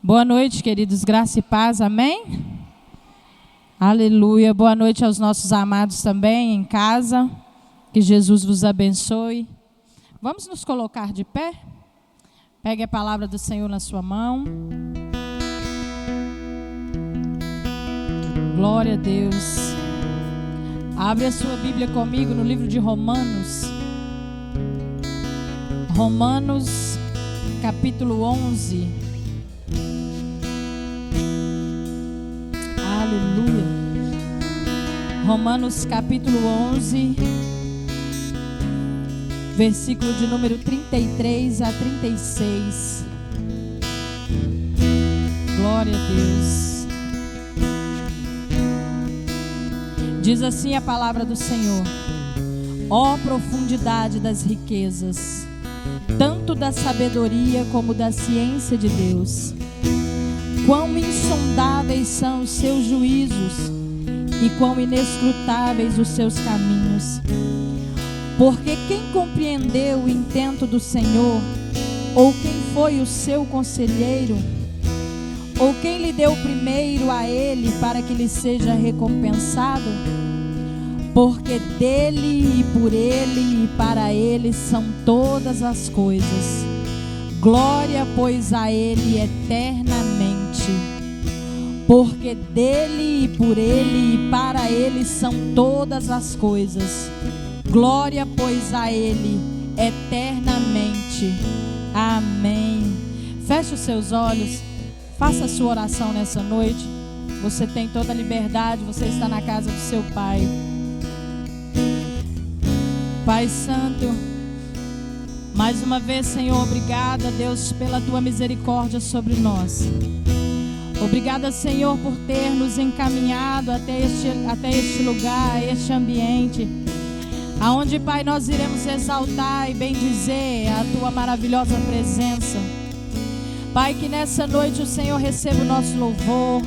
Boa noite, queridos, graça e paz, amém? Aleluia, boa noite aos nossos amados também em casa, que Jesus vos abençoe. Vamos nos colocar de pé? Pegue a palavra do Senhor na sua mão. Glória a Deus. Abre a sua Bíblia comigo no livro de Romanos. Romanos, capítulo 11. Aleluia. Romanos, capítulo 11, versículo de número 33 a 36. Glória a Deus. Diz assim a palavra do Senhor: ó profundidade das riquezas, tanto da sabedoria como da ciência de Deus. Quão insondáveis são os seus juízos e quão inescrutáveis os seus caminhos. Porque quem compreendeu o intento do Senhor? Ou quem foi o seu conselheiro? Ou quem lhe deu primeiro a ele para que lhe seja recompensado? Porque dele e por ele e para ele são todas as coisas. Glória, pois, a ele eternamente. Porque dele e por ele e para ele são todas as coisas. Glória, pois, a ele eternamente. Amém. Feche os seus olhos. Faça a sua oração nessa noite. Você tem toda a liberdade. Você está na casa do seu Pai. Pai Santo, mais uma vez, Senhor, obrigada, Deus, pela Tua misericórdia sobre nós. Obrigada, Senhor, por ter nos encaminhado até este lugar, este ambiente, aonde, Pai, nós iremos exaltar e bendizer a Tua maravilhosa presença. Pai, que nessa noite o Senhor receba o nosso louvor,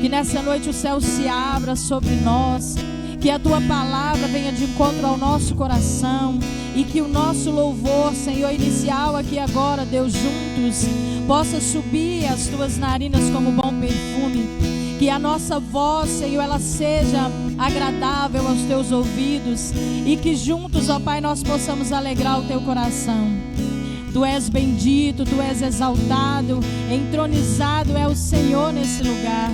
que nessa noite o céu se abra sobre nós, que a Tua palavra venha de encontro ao nosso coração e que o nosso louvor, Senhor, inicial aqui agora, Deus, juntos, possa subir as Tuas narinas como bom perfume. Que a nossa voz, Senhor, ela seja agradável aos Teus ouvidos e que juntos, ó Pai, nós possamos alegrar o Teu coração. Tu és bendito, Tu és exaltado, entronizado é o Senhor nesse lugar.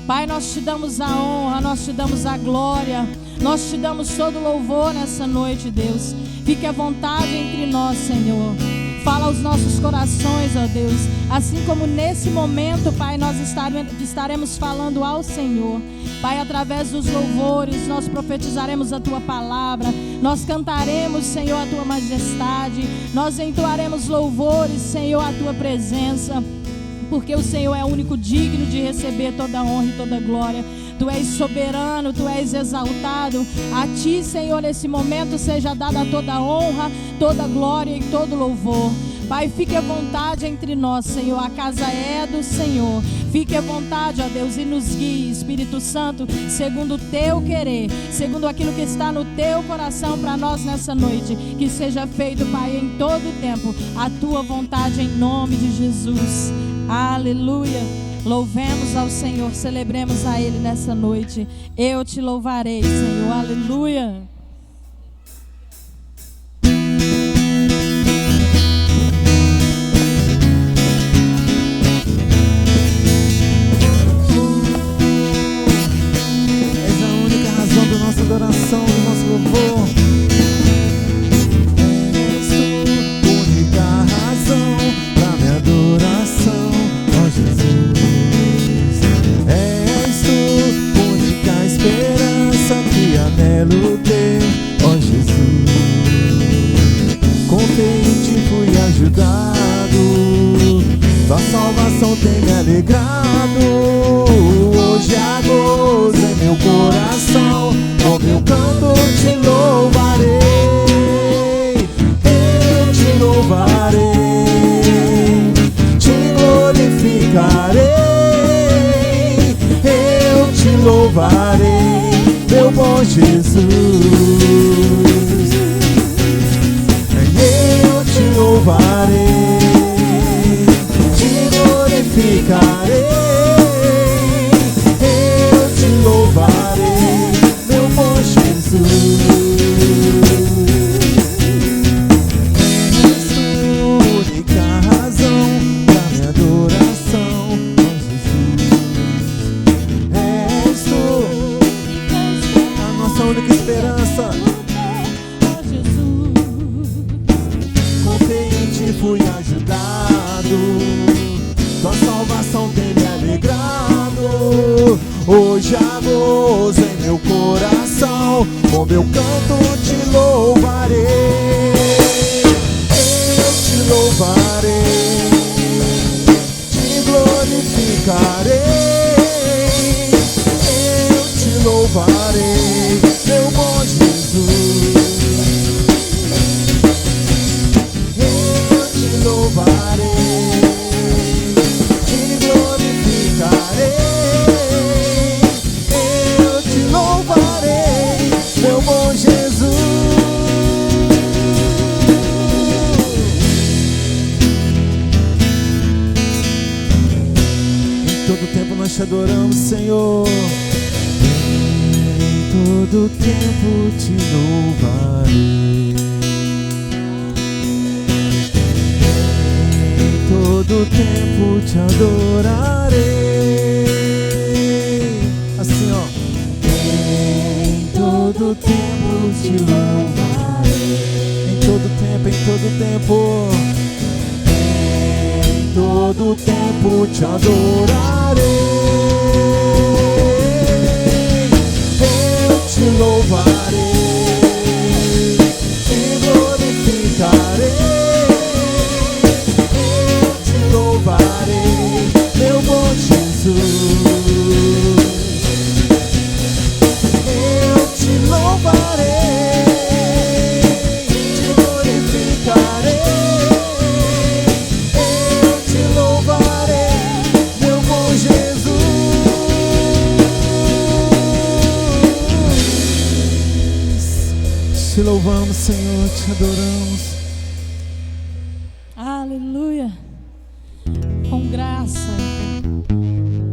Pai, nós Te damos a honra, nós Te damos a glória, nós Te damos todo o louvor nessa noite, Deus. Fique à vontade entre nós, Senhor. Fala aos nossos corações, ó Deus. Assim como nesse momento, Pai, nós estaremos falando ao Senhor. Pai, através dos louvores, nós profetizaremos a Tua palavra. Nós cantaremos, Senhor, a Tua majestade. Nós entoaremos louvores, Senhor, à Tua presença. Porque o Senhor é o único digno de receber toda a honra e toda a glória. Tu és soberano, Tu és exaltado. A Ti, Senhor, nesse momento seja dada toda a honra, toda a glória e todo o louvor. Pai, fique à vontade entre nós, Senhor. A casa é do Senhor. Fique à vontade, ó Deus, e nos guie, Espírito Santo, segundo o Teu querer, segundo aquilo que está no Teu coração para nós nessa noite. Que seja feito, Pai, em todo o tempo, a Tua vontade em nome de Jesus. Aleluia. Louvemos ao Senhor, celebremos a Ele nessa noite. Eu Te louvarei, Senhor. Aleluia. És a única razão da nossa adoração, do nosso louvor. És Tu, única razão da minha adoração, ó Jesus. És Tu, única esperança que anelo ter, ó Jesus. Com fé em Ti fui ajudado, Tua salvação tem me alegrado. Hoje há gozo em meu coração, com meu canto Te louvarei. Eu Te louvarei, Te glorificarei. Eu Te louvarei, meu bom Jesus. Eu Te louvarei, Te ajudado, tua salvação tem me alegrado. Hoje há gozo em meu coração, com meu canto te louvarei. Eu te louvarei, te glorificarei. Eu te louvarei, meu bom Jesus. Eu te louvarei, te glorificarei. Eu te louvarei, meu bom Jesus. Em todo tempo nós te adoramos, Senhor. Em todo tempo te louvarei. Em todo tempo te adorarei. Assim, ó. Em todo tempo te louvarei. Em todo tempo, em todo tempo. Em todo tempo te adorarei. Eu te louvarei, te glorificarei. Eu te louvarei, meu bom Jesus. Eu te louvarei, te glorificarei. Eu te louvarei, meu bom Jesus. Te louvamos, Senhor, te adoramos. Aleluia. Com graça,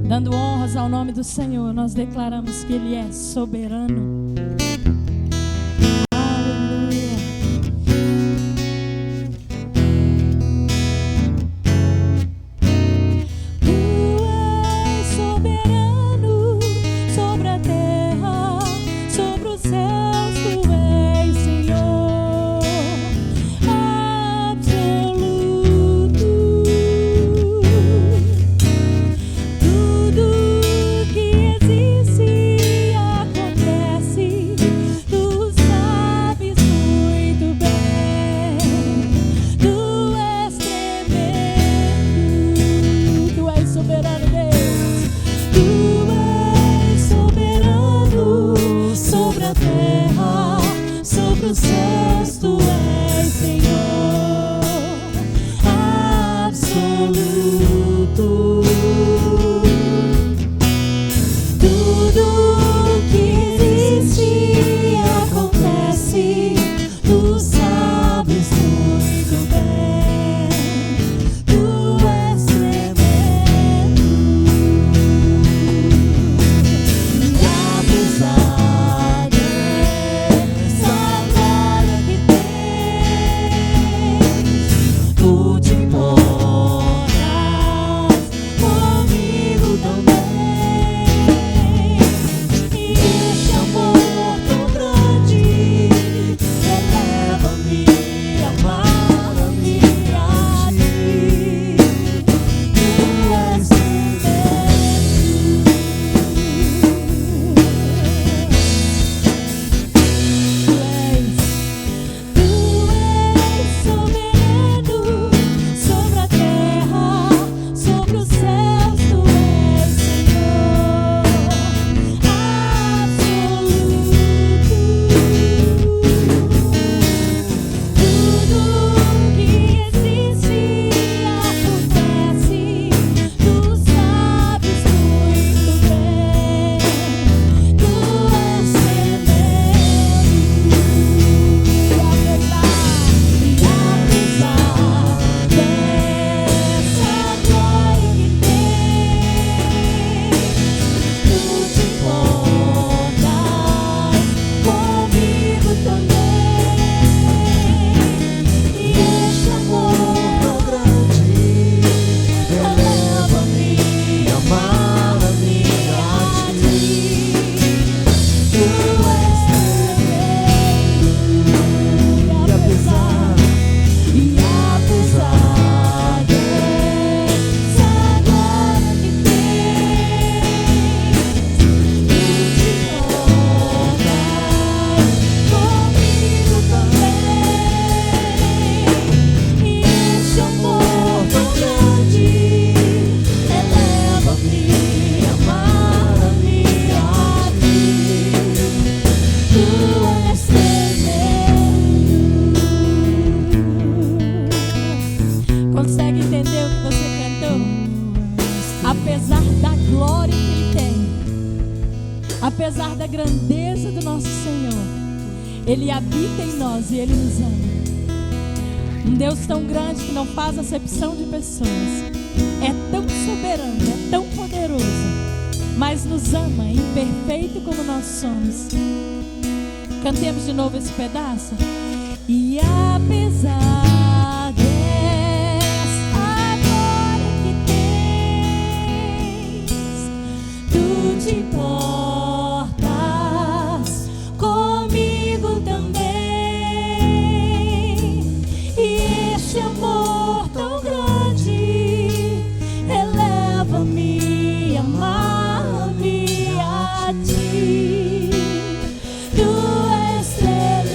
dando honras ao nome do Senhor, nós declaramos que Ele é soberano. Aleluia. Tu és soberano sobre a terra, sobre os céus, tu és Senhor absoluto. Tudo que existe acontece Consegue entender o que você cantou? Apesar da glória que Ele tem, apesar da grandeza do nosso Senhor, Ele habita em nós e Ele nos ama. Um Deus tão grande que não faz acepção de pessoas. É tão soberano, é tão poderoso, mas nos ama imperfeito como nós somos. Cantemos de novo esse pedaço. E apesar dessa glória que tens, tu te importas comigo também. E este amor tão grande eleva-me, amar-me a ti. Tu és tremendo.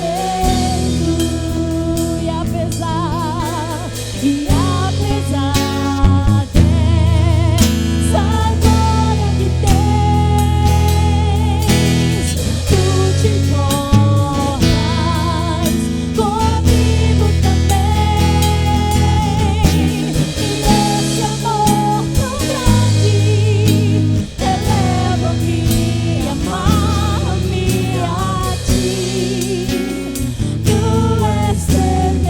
E apesar dessa glória que tens, tu te importas comigo também. E esse amor tão grande eleva-me, amar-me a ti. Tu és tremendo.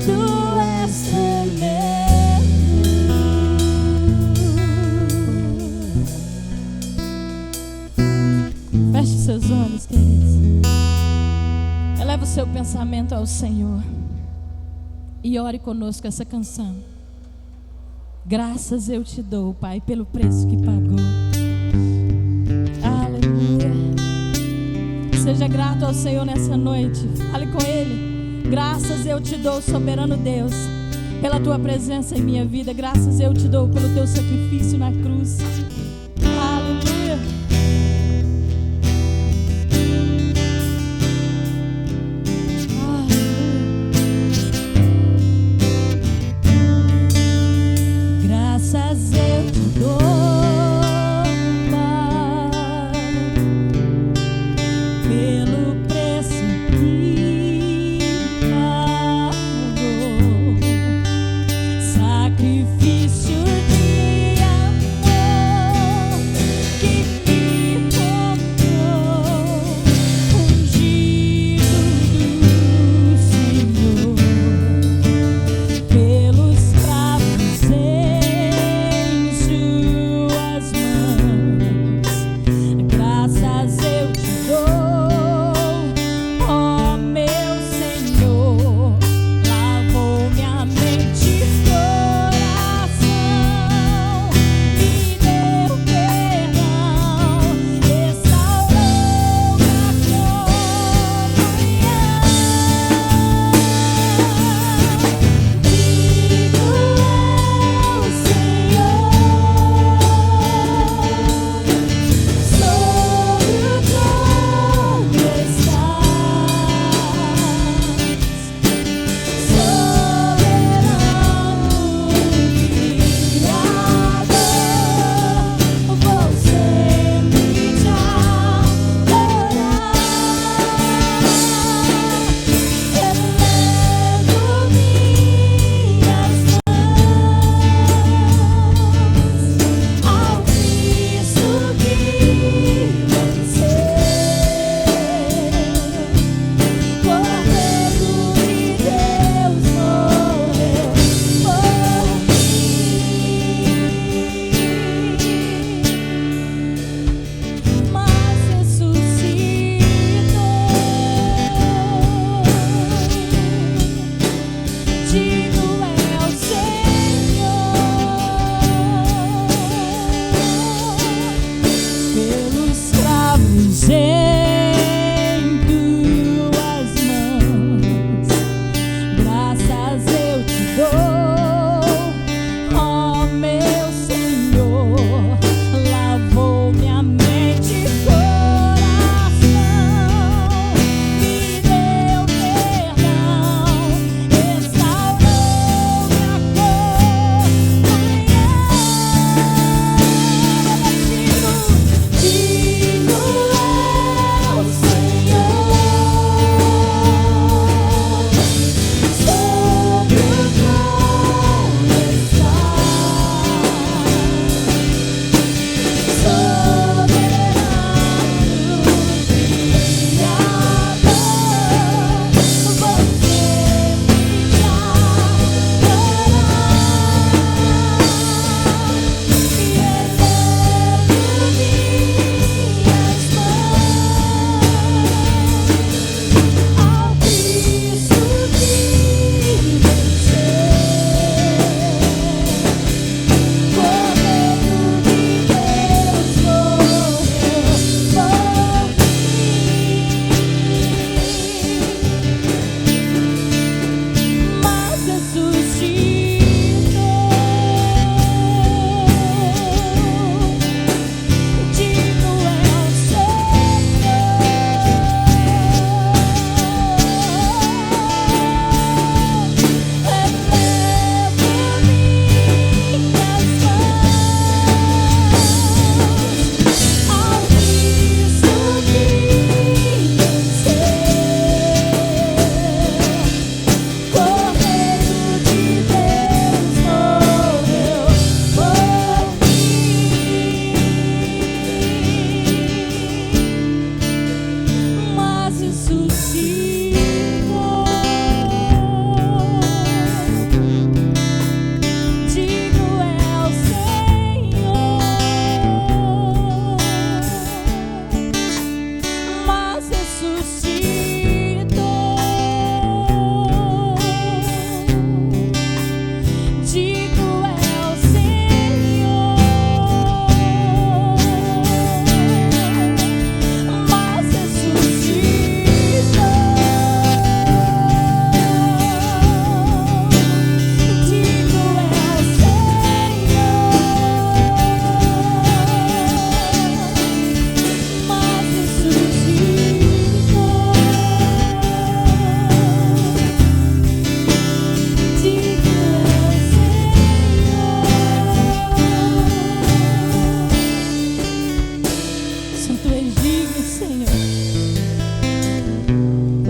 Tu és tremendo. Feche seus olhos, queridos. Eleva o seu pensamento ao Senhor e ore conosco essa canção. Graças eu te dou, Pai, pelo preço que pagou. Aleluia. Seja grato ao Senhor nessa noite. Fale com Ele. Graças eu te dou, soberano Deus, pela tua presença em minha vida. Graças eu te dou pelo teu sacrifício na cruz. Aleluia. Graças eu te dou, Pai, pelo preço que pagou. Sacrifício de amor.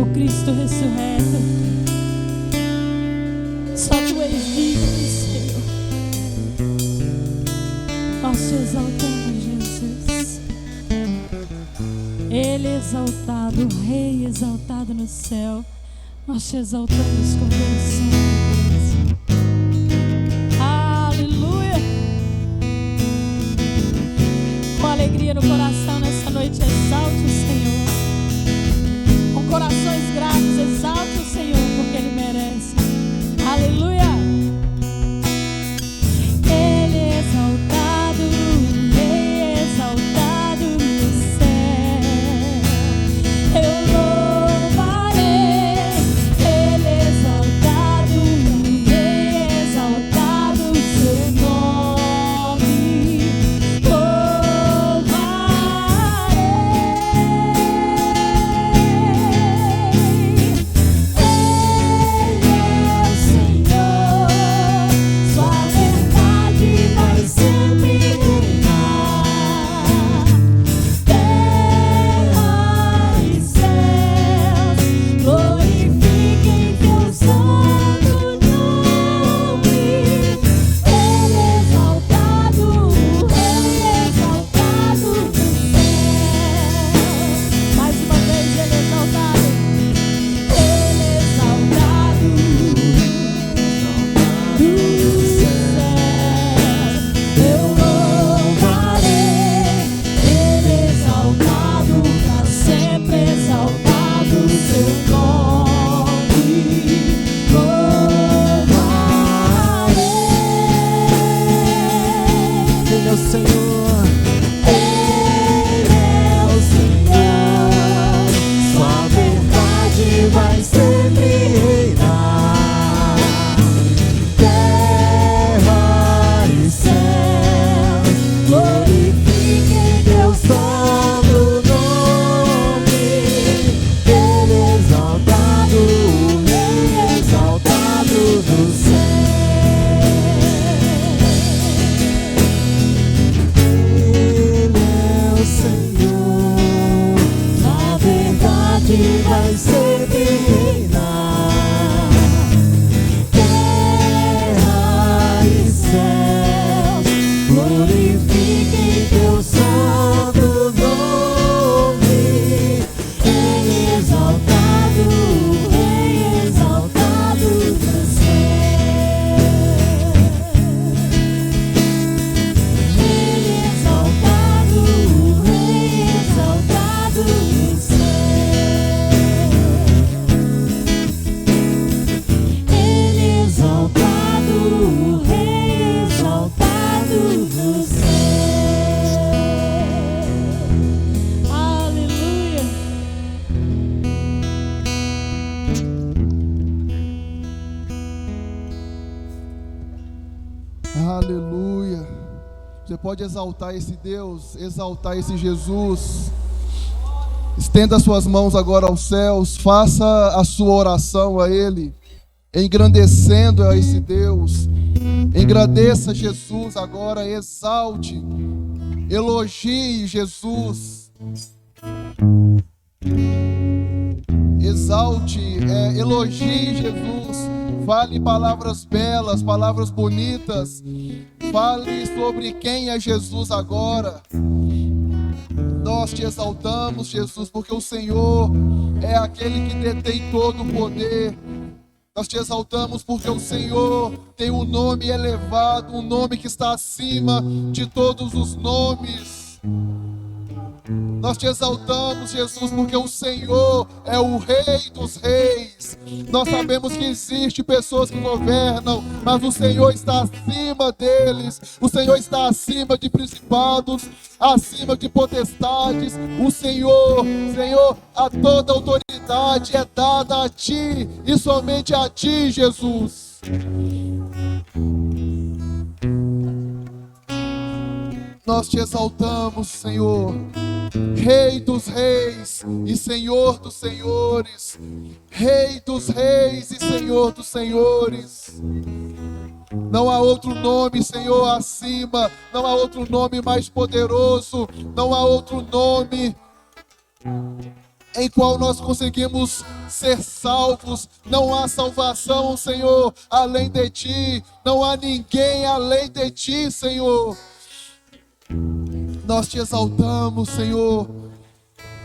o Cristo ressurreto. Só tu és digno, Senhor. Nós te exaltamos, Jesus. Ele exaltado, o Rei exaltado no céu. Nós te exaltamos com coração, Deus. Aleluia. Com alegria no coração nessa noite, exalte o Senhor. Com corações gratos, exalte o Senhor, porque Ele merece. Aleluia. Ele é exaltado, Rei exaltado no céu. Eu louvarei. Ele é exaltado, Rei exaltado, seu nome Aleluia. Você pode exaltar esse Deus, exaltar esse Jesus. Estenda suas mãos agora aos céus, faça a sua oração a Ele, engrandecendo a esse Deus. Engrandeça Jesus agora, exalte, elogie Jesus. Exalte, elogie Jesus. Fale palavras belas, palavras bonitas. Fale sobre quem é Jesus agora. Nós te exaltamos, Jesus, porque o Senhor é aquele que detém todo o poder. Nós te exaltamos porque o Senhor tem um nome elevado, um nome que está acima de todos os nomes. Nós te exaltamos, Jesus, porque o Senhor é o Rei dos Reis. Nós sabemos que existem pessoas que governam, mas o Senhor está acima deles. O Senhor está acima de principados, acima de potestades. O Senhor, a toda autoridade é dada a Ti e somente a Ti, Jesus. Nós te exaltamos, Senhor, Rei dos reis e Senhor dos senhores, Rei dos reis e Senhor dos senhores. Não há outro nome, Senhor, acima, não há outro nome mais poderoso, não há outro nome em qual nós conseguimos ser salvos. Não há salvação, Senhor, além de Ti. Não há ninguém além de Ti, Senhor. Nós Te exaltamos, Senhor.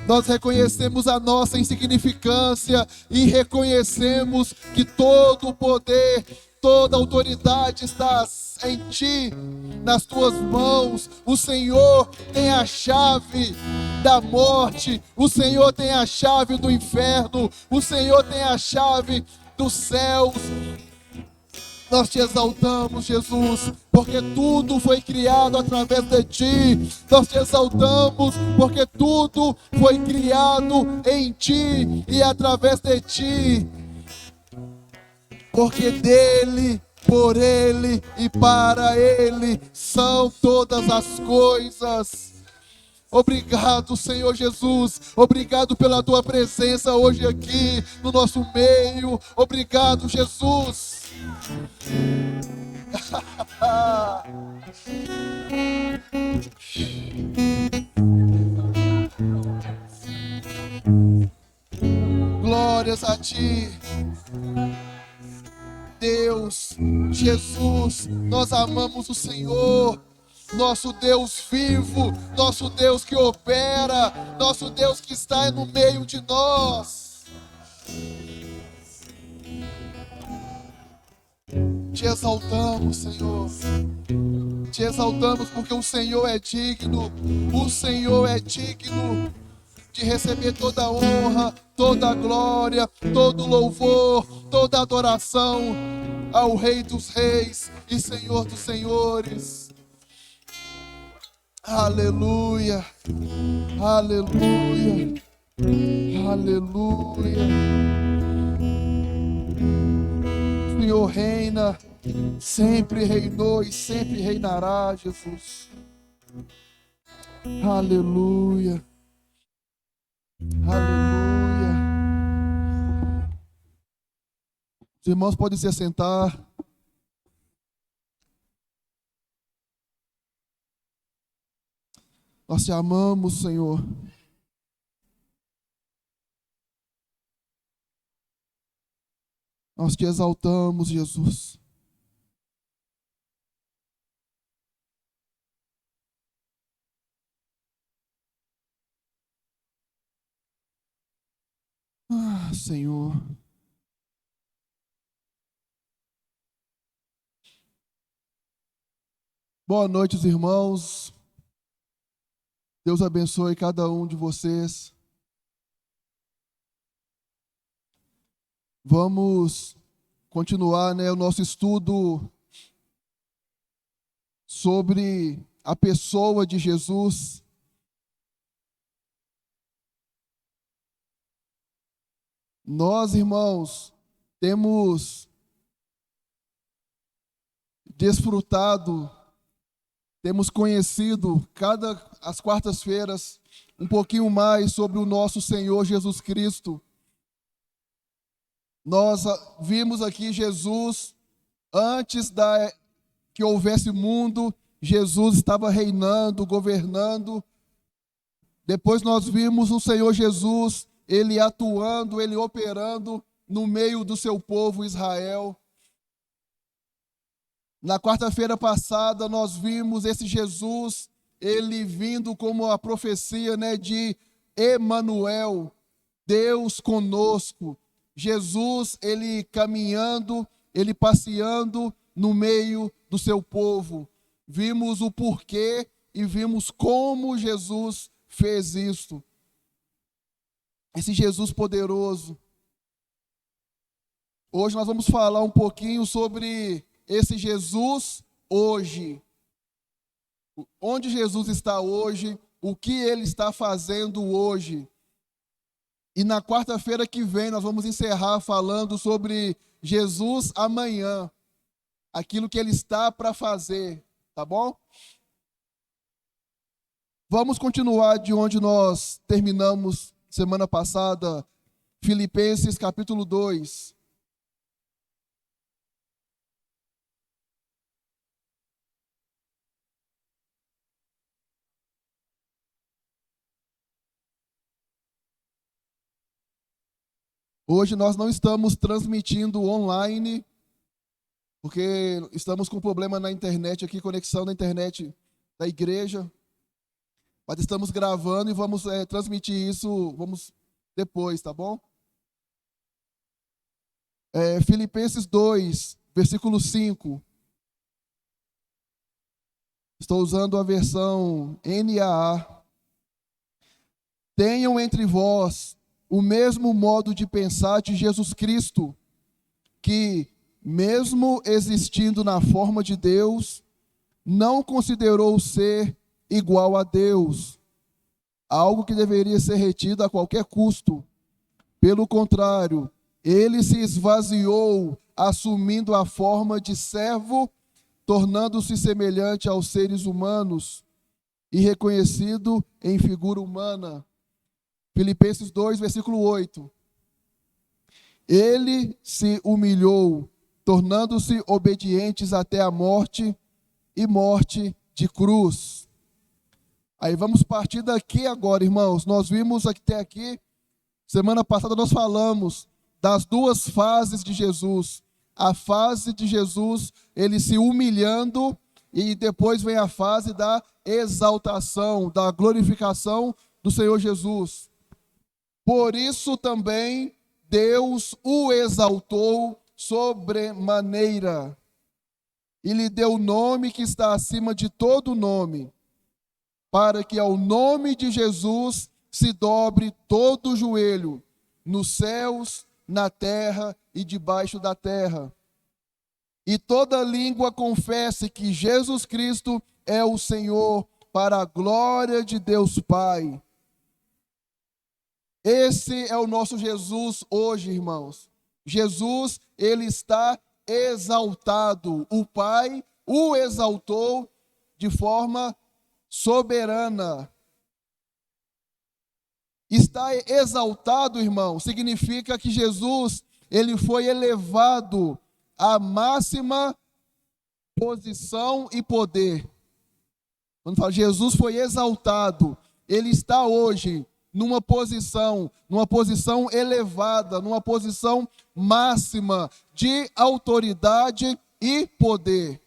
Nós reconhecemos a nossa insignificância e reconhecemos que todo o poder, toda a autoridade está em Ti, nas Tuas mãos. O Senhor tem a chave da morte, o Senhor tem a chave do inferno, o Senhor tem a chave dos céus. Nós Te exaltamos, Jesus, porque tudo foi criado através de Ti. Nós Te exaltamos, porque tudo foi criado em Ti e através de Ti. Porque dEle, por Ele e para Ele são todas as coisas. Obrigado, Senhor Jesus. Obrigado pela Tua presença hoje aqui no nosso meio. Obrigado, Jesus. Glórias a Ti, Deus, Jesus. Nós amamos o Senhor, nosso Deus vivo, nosso Deus que opera, nosso Deus que está no meio de nós. Te exaltamos, Senhor. Te exaltamos porque o Senhor é digno. O Senhor é digno de receber toda a honra, toda a glória, todo o louvor, toda a adoração ao Rei dos Reis e Senhor dos Senhores. Aleluia, aleluia, aleluia. O Senhor reina, sempre reinou e sempre reinará, Jesus. Aleluia, aleluia. Os irmãos podem se assentar. Nós Te amamos, Senhor. Nós Te exaltamos, Jesus. Ah, Senhor. Boa noite, os irmãos. Deus abençoe cada um de vocês. Vamos continuar, o nosso estudo sobre a pessoa de Jesus. Nós, irmãos, temos desfrutado, temos conhecido às quartas-feiras um pouquinho mais sobre o nosso Senhor Jesus Cristo. Nós vimos aqui Jesus, antes que houvesse mundo, Jesus estava reinando, governando. Depois nós vimos o Senhor Jesus, Ele atuando, Ele operando no meio do seu povo Israel. Na quarta-feira passada nós vimos esse Jesus, Ele vindo como a profecia de Emanuel, Deus conosco. Jesus, Ele caminhando, Ele passeando no meio do seu povo. Vimos o porquê e vimos como Jesus fez isto. Esse Jesus poderoso. Hoje nós vamos falar um pouquinho sobre esse Jesus hoje. Onde Jesus está hoje, o que Ele está fazendo hoje. E na quarta-feira que vem nós vamos encerrar falando sobre Jesus amanhã. Aquilo que Ele está para fazer, tá bom? Vamos continuar de onde nós terminamos semana passada, Filipenses capítulo 2. Hoje nós não estamos transmitindo online, porque estamos com problema na internet aqui, conexão na internet da igreja. Mas estamos gravando e vamos transmitir isso, vamos depois, tá bom? Filipenses 2, versículo 5. Estou usando a versão NAA. Tenham entre vós o mesmo modo de pensar de Jesus Cristo, que, mesmo existindo na forma de Deus, não considerou ser igual a Deus, algo que deveria ser retido a qualquer custo. Pelo contrário, ele se esvaziou, assumindo a forma de servo, tornando-se semelhante aos seres humanos e reconhecido em figura humana. Filipenses 2, versículo 8. Ele se humilhou, tornando-se obedientes até a morte e morte de cruz. Aí vamos partir daqui agora, irmãos. Nós vimos até aqui, semana passada nós falamos das duas fases de Jesus. A fase de Jesus, ele se humilhando, e depois vem a fase da exaltação, da glorificação do Senhor Jesus. Por isso também Deus o exaltou sobremaneira e lhe deu o nome que está acima de todo nome, para que ao nome de Jesus se dobre todo o joelho, nos céus, na terra e debaixo da terra, e toda língua confesse que Jesus Cristo é o Senhor, para a glória de Deus Pai. Esse é o nosso Jesus hoje, irmãos. Jesus, ele está exaltado. O Pai o exaltou de forma soberana. Está exaltado, irmão, significa que Jesus, ele foi elevado à máxima posição e poder. Quando fala Jesus foi exaltado, ele está hoje numa posição elevada, numa posição máxima de autoridade e poder.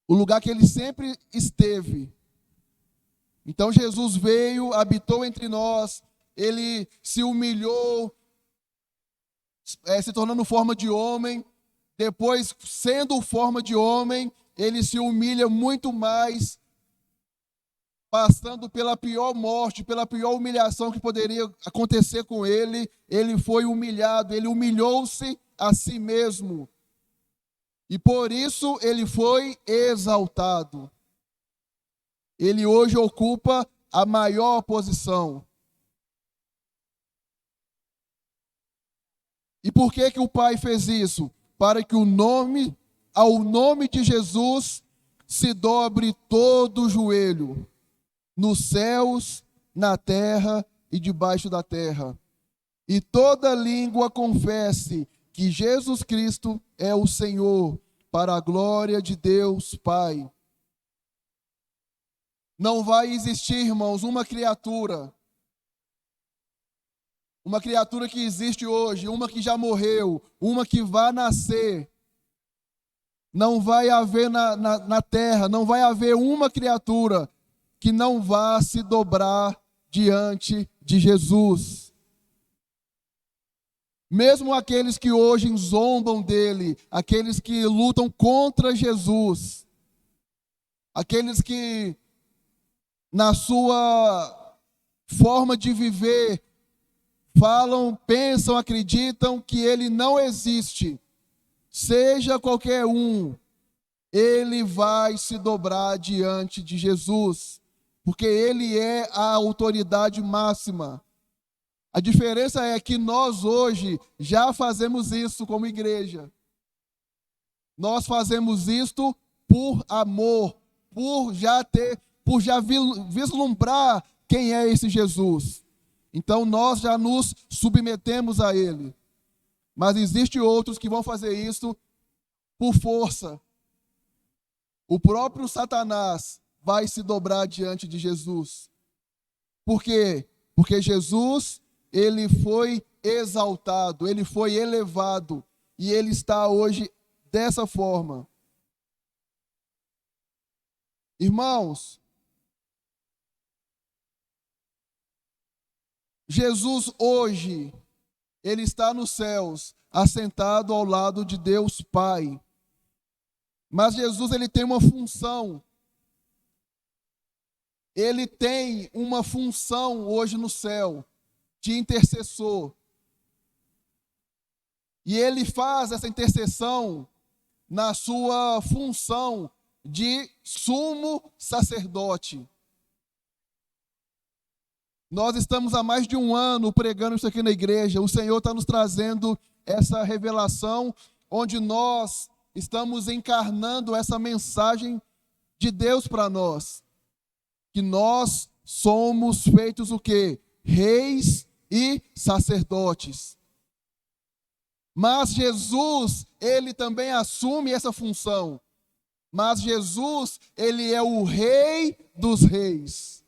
O lugar que ele sempre esteve. Então Jesus veio, habitou entre nós, ele se humilhou, se tornando forma de homem. Depois, sendo forma de homem, ele se humilha muito mais, passando pela pior morte, pela pior humilhação que poderia acontecer com ele. Ele foi humilhado, ele humilhou-se a si mesmo. E por isso ele foi exaltado. Ele hoje ocupa a maior posição. E por que que o Pai fez isso? Para que ao nome de Jesus se dobre todo o joelho, nos céus, na terra e debaixo da terra. E toda língua confesse que Jesus Cristo é o Senhor, para a glória de Deus Pai. Não vai existir, irmãos, uma criatura que existe hoje, uma que já morreu, uma que vai nascer. Não vai haver na terra, não vai haver uma criatura que não vá se dobrar diante de Jesus. Mesmo aqueles que hoje zombam dele, aqueles que lutam contra Jesus, aqueles que na sua forma de viver falam, pensam, acreditam que ele não existe, seja qualquer um, ele vai se dobrar diante de Jesus, porque ele é a autoridade máxima. A diferença é que nós hoje já fazemos isso como igreja. Nós fazemos isto por amor, por já vislumbrar quem é esse Jesus. Então nós já nos submetemos a ele. Mas existem outros que vão fazer isso por força. O próprio Satanás vai se dobrar diante de Jesus. Por quê? Porque Jesus, ele foi exaltado, ele foi elevado, e ele está hoje dessa forma. Irmãos, Jesus hoje, ele está nos céus, assentado ao lado de Deus Pai. Mas Jesus, ele tem uma função. Ele tem uma função hoje no céu, de intercessor. E ele faz essa intercessão na sua função de sumo sacerdote. Nós estamos há mais de um ano pregando isso aqui na igreja. O Senhor está nos trazendo essa revelação, onde nós estamos encarnando essa mensagem de Deus para nós. Que nós somos feitos o quê? Reis e sacerdotes. Mas Jesus, ele também assume essa função. Mas Jesus, ele é o Rei dos Reis.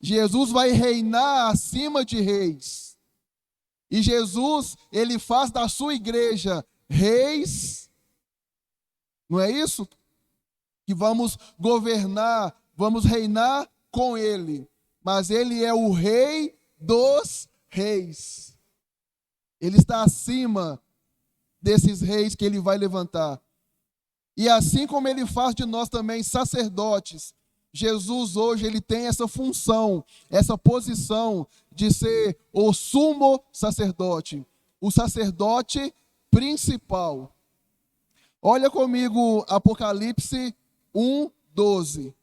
Jesus vai reinar acima de reis. E Jesus, ele faz da sua igreja reis. Não é isso? Que vamos governar, vamos reinar com ele. Mas ele é o Rei dos Reis. Ele está acima desses reis que ele vai levantar. E assim como ele faz de nós também sacerdotes, Jesus hoje ele tem essa função, essa posição de ser o sumo sacerdote, o sacerdote principal. Olha comigo Apocalipse 1:12.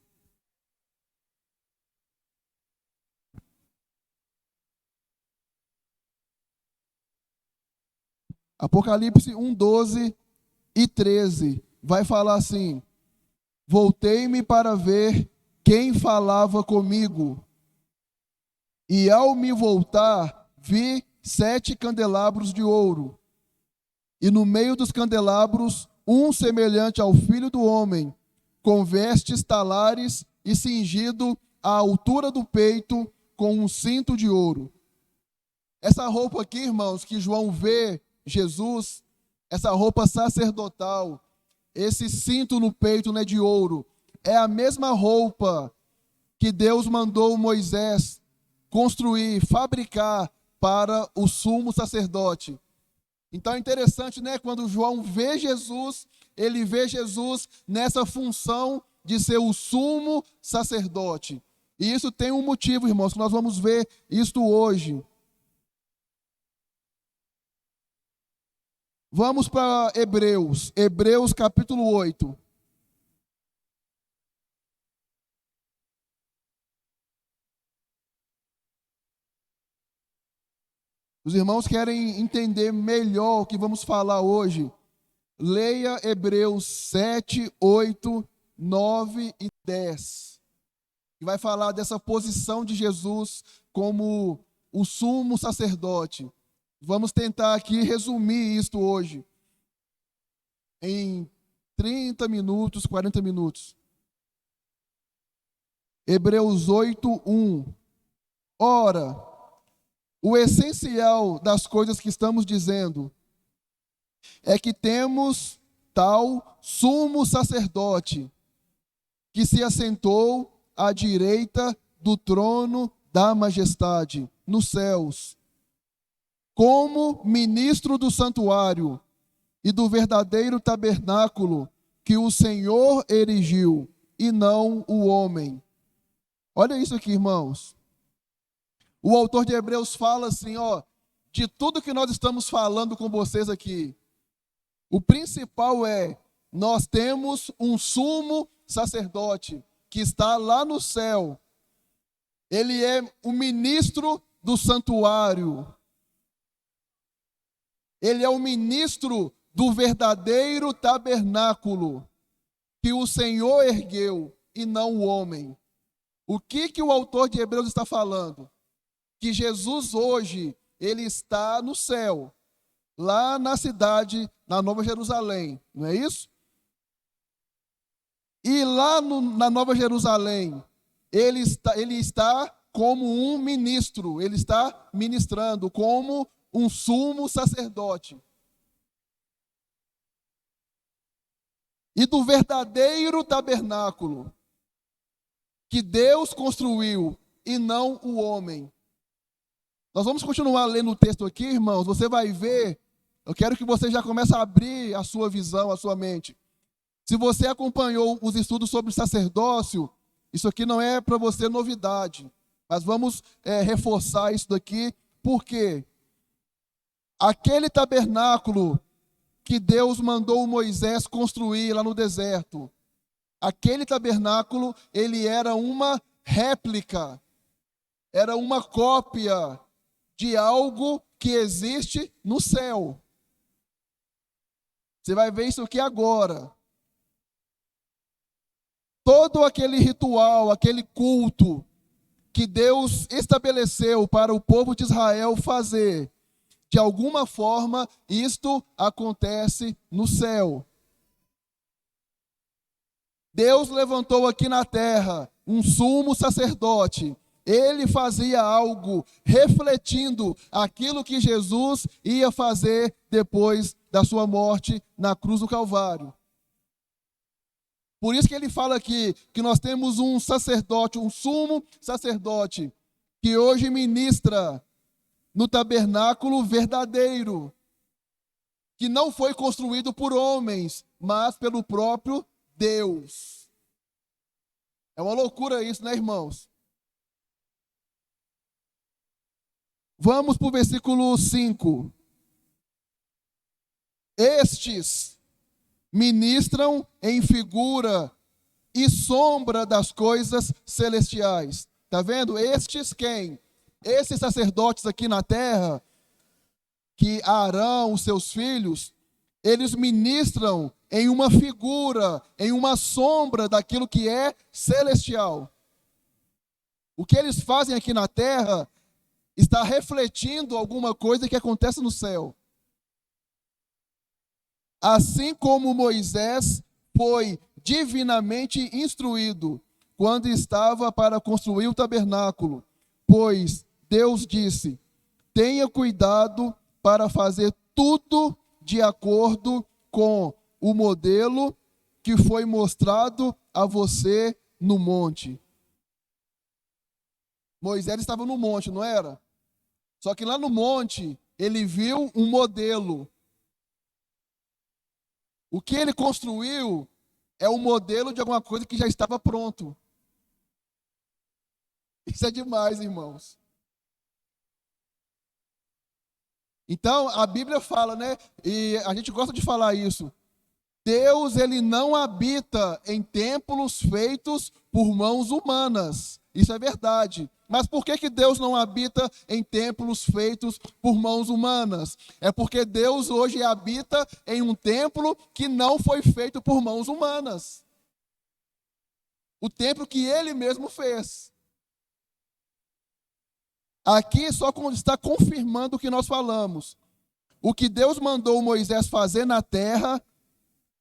Apocalipse 1:12 e 13 vai falar assim: voltei-me para ver quem falava comigo, e ao me voltar, vi 7 candelabros de ouro, e no meio dos candelabros, um semelhante ao Filho do Homem, com vestes talares e cingido à altura do peito, com um cinto de ouro. Essa roupa aqui, irmãos, que João vê Jesus, essa roupa sacerdotal, esse cinto no peito, né, de ouro, é a mesma roupa que Deus mandou Moisés construir, fabricar para o sumo sacerdote. Então é interessante, né, quando João vê Jesus, ele vê Jesus nessa função de ser o sumo sacerdote. E isso tem um motivo, irmãos, que nós vamos ver isto hoje. Vamos para Hebreus capítulo 8. Os irmãos querem entender melhor o que vamos falar hoje. Leia Hebreus 7, 8, 9 e 10. Que vai falar dessa posição de Jesus como o sumo sacerdote. Vamos tentar aqui resumir isto hoje em 30 minutos, 40 minutos. Hebreus 8, 1. Ora, o essencial das coisas que estamos dizendo é que temos tal sumo sacerdote que se assentou à direita do trono da majestade nos céus, como ministro do santuário e do verdadeiro tabernáculo que o Senhor erigiu, e não o homem. Olha isso aqui, irmãos. O autor de Hebreus fala assim, de tudo que nós estamos falando com vocês aqui, o principal é, nós temos um sumo sacerdote que está lá no céu. Ele é o ministro do santuário. Ele é o ministro do verdadeiro tabernáculo que o Senhor ergueu e não o homem. O que o autor de Hebreus está falando? Que Jesus hoje, ele está no céu, lá na cidade, na Nova Jerusalém, não é isso? E lá na Nova Jerusalém, ele está como um ministro, ele está ministrando como um sumo sacerdote. E do verdadeiro tabernáculo que Deus construiu e não o homem. Nós vamos continuar lendo o texto aqui, irmãos. Você vai ver, eu quero que você já comece a abrir a sua visão, a sua mente. Se você acompanhou os estudos sobre sacerdócio, isso aqui não é para você novidade. Mas vamos reforçar isso daqui, porque aquele tabernáculo que Deus mandou Moisés construir lá no deserto, aquele tabernáculo, ele era uma réplica, era uma cópia de algo que existe no céu. Você vai ver isso aqui agora. Todo aquele ritual, aquele culto que Deus estabeleceu para o povo de Israel fazer, de alguma forma, isto acontece no céu. Deus levantou aqui na terra um sumo sacerdote. Ele fazia algo refletindo aquilo que Jesus ia fazer depois da sua morte na cruz do Calvário. Por isso que ele fala aqui que nós temos um sacerdote, um sumo sacerdote, que hoje ministra no tabernáculo verdadeiro, que não foi construído por homens, mas pelo próprio Deus. É uma loucura isso, né, irmãos? Vamos para o versículo 5. Estes ministram em figura e sombra das coisas celestiais. Está vendo? Estes quem? Esses sacerdotes aqui na terra, que Arão, os seus filhos, eles ministram em uma figura, em uma sombra daquilo que é celestial. O que eles fazem aqui na terra está refletindo alguma coisa que acontece no céu. Assim como Moisés foi divinamente instruído quando estava para construir o tabernáculo, pois Deus disse: tenha cuidado para fazer tudo de acordo com o modelo que foi mostrado a você no monte. Moisés estava no monte, não era? Só que lá no monte, ele viu um modelo. O que ele construiu é o modelo de alguma coisa que já estava pronto. Isso é demais, irmãos. Então, a Bíblia fala, né? E a gente gosta de falar isso. Deus, ele não habita em templos feitos por mãos humanas. Isso é verdade. Mas por que Deus não habita em templos feitos por mãos humanas? É porque Deus hoje habita em um templo que não foi feito por mãos humanas. O templo que ele mesmo fez. Aqui só está confirmando o que nós falamos. O que Deus mandou Moisés fazer na terra,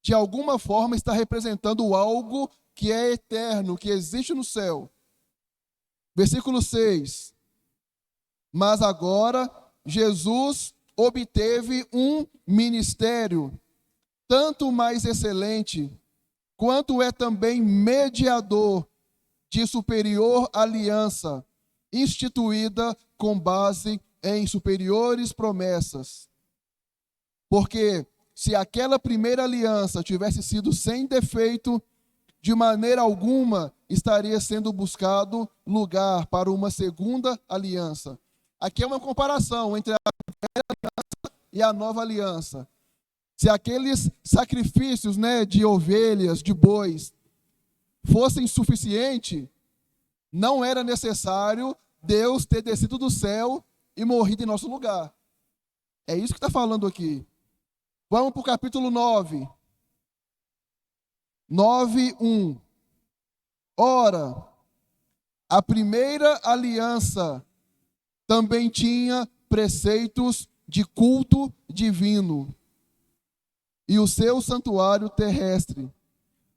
de alguma forma está representando algo que é eterno, que existe no céu. Versículo 6. Mas agora Jesus obteve um ministério tanto mais excelente, quanto é também mediador de superior aliança, instituída com base em superiores promessas. Porque se aquela primeira aliança tivesse sido sem defeito, de maneira alguma estaria sendo buscado lugar para uma segunda aliança. Aqui é uma comparação entre a velha aliança e a nova aliança. Se aqueles sacrifícios, né, de ovelhas, de bois, fossem suficientes, não era necessário Deus ter descido do céu e morrido em nosso lugar. É isso que está falando aqui. Vamos para o capítulo 9. 9:1. Ora, a primeira aliança também tinha preceitos de culto divino e o seu santuário terrestre,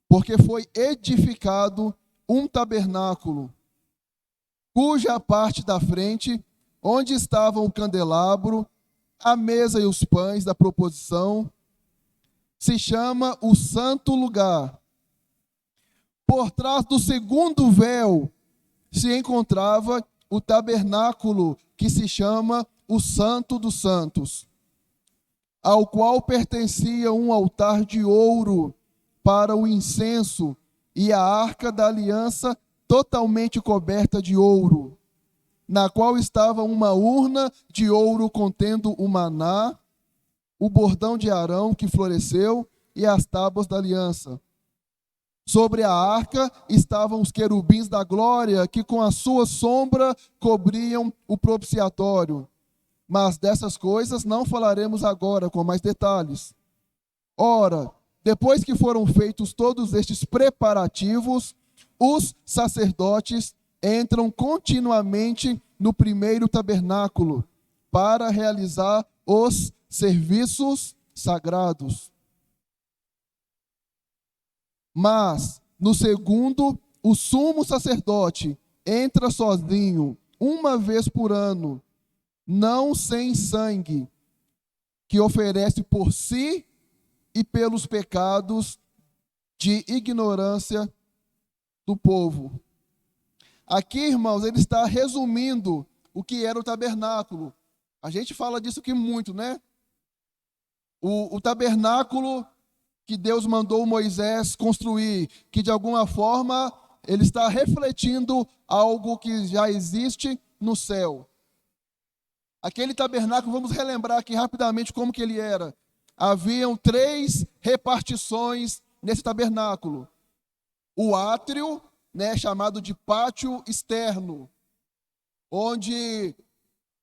porque foi edificado um tabernáculo cuja parte da frente, onde estavam o candelabro, a mesa e os pães da proposição, se chama o Santo Lugar. Por trás do segundo véu se encontrava o tabernáculo, que se chama o Santo dos Santos, ao qual pertencia um altar de ouro para o incenso e a arca da aliança totalmente coberta de ouro, na qual estava uma urna de ouro contendo o maná, o bordão de Arão que floresceu e as tábuas da aliança. Sobre a arca estavam os querubins da glória, que com a sua sombra cobriam o propiciatório. Mas dessas coisas não falaremos agora com mais detalhes. Ora, depois que foram feitos todos estes preparativos, os sacerdotes entram continuamente no primeiro tabernáculo para realizar os serviços sagrados. Mas, no segundo, o sumo sacerdote entra sozinho, uma vez por ano, não sem sangue, que oferece por si e pelos pecados de ignorância do povo. Aqui, irmãos, ele está resumindo o que era o tabernáculo. A gente fala disso aqui muito, né? O tabernáculo que Deus mandou Moisés construir, que de alguma forma ele está refletindo algo que já existe no céu. Aquele tabernáculo, vamos relembrar aqui rapidamente como que ele era. Haviam 3 repartições nesse tabernáculo. O átrio, chamado de pátio externo, onde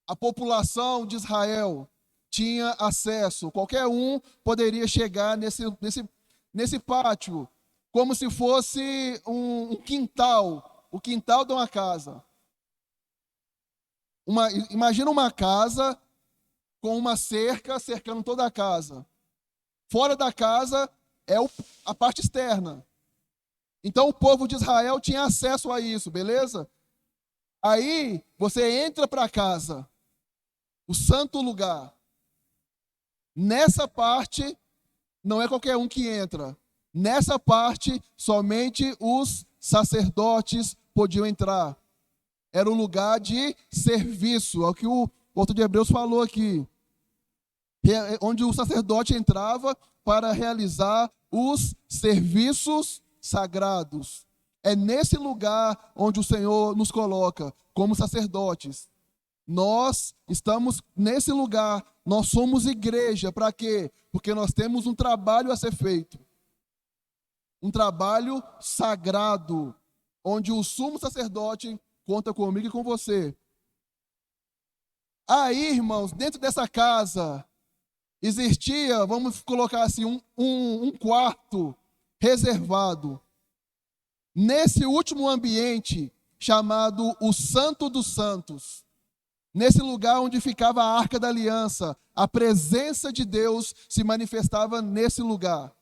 a população de Israel tinha acesso. Qualquer um poderia chegar nesse pátio, como se fosse um quintal, o quintal de uma casa. Imagina uma casa com uma cerca cercando toda a casa. Fora da casa é a parte externa. Então o povo de Israel tinha acesso a isso, beleza? Aí você entra para a casa, o santo lugar. Nessa parte, não é qualquer um que entra. Nessa parte, somente os sacerdotes podiam entrar. Era o lugar de serviço, é o que o autor de Hebreus falou aqui. Onde o sacerdote entrava para realizar os serviços sagrados. É nesse lugar onde o Senhor nos coloca como sacerdotes. Nós estamos nesse lugar, nós somos igreja, para quê? Porque nós temos um trabalho a ser feito. Um trabalho sagrado, onde o sumo sacerdote conta comigo e com você. Aí, irmãos, dentro dessa casa, existia, vamos colocar assim, um quarto reservado. Nesse último ambiente, chamado o Santo dos Santos. Nesse lugar onde ficava a Arca da Aliança, a presença de Deus se manifestava nesse lugar.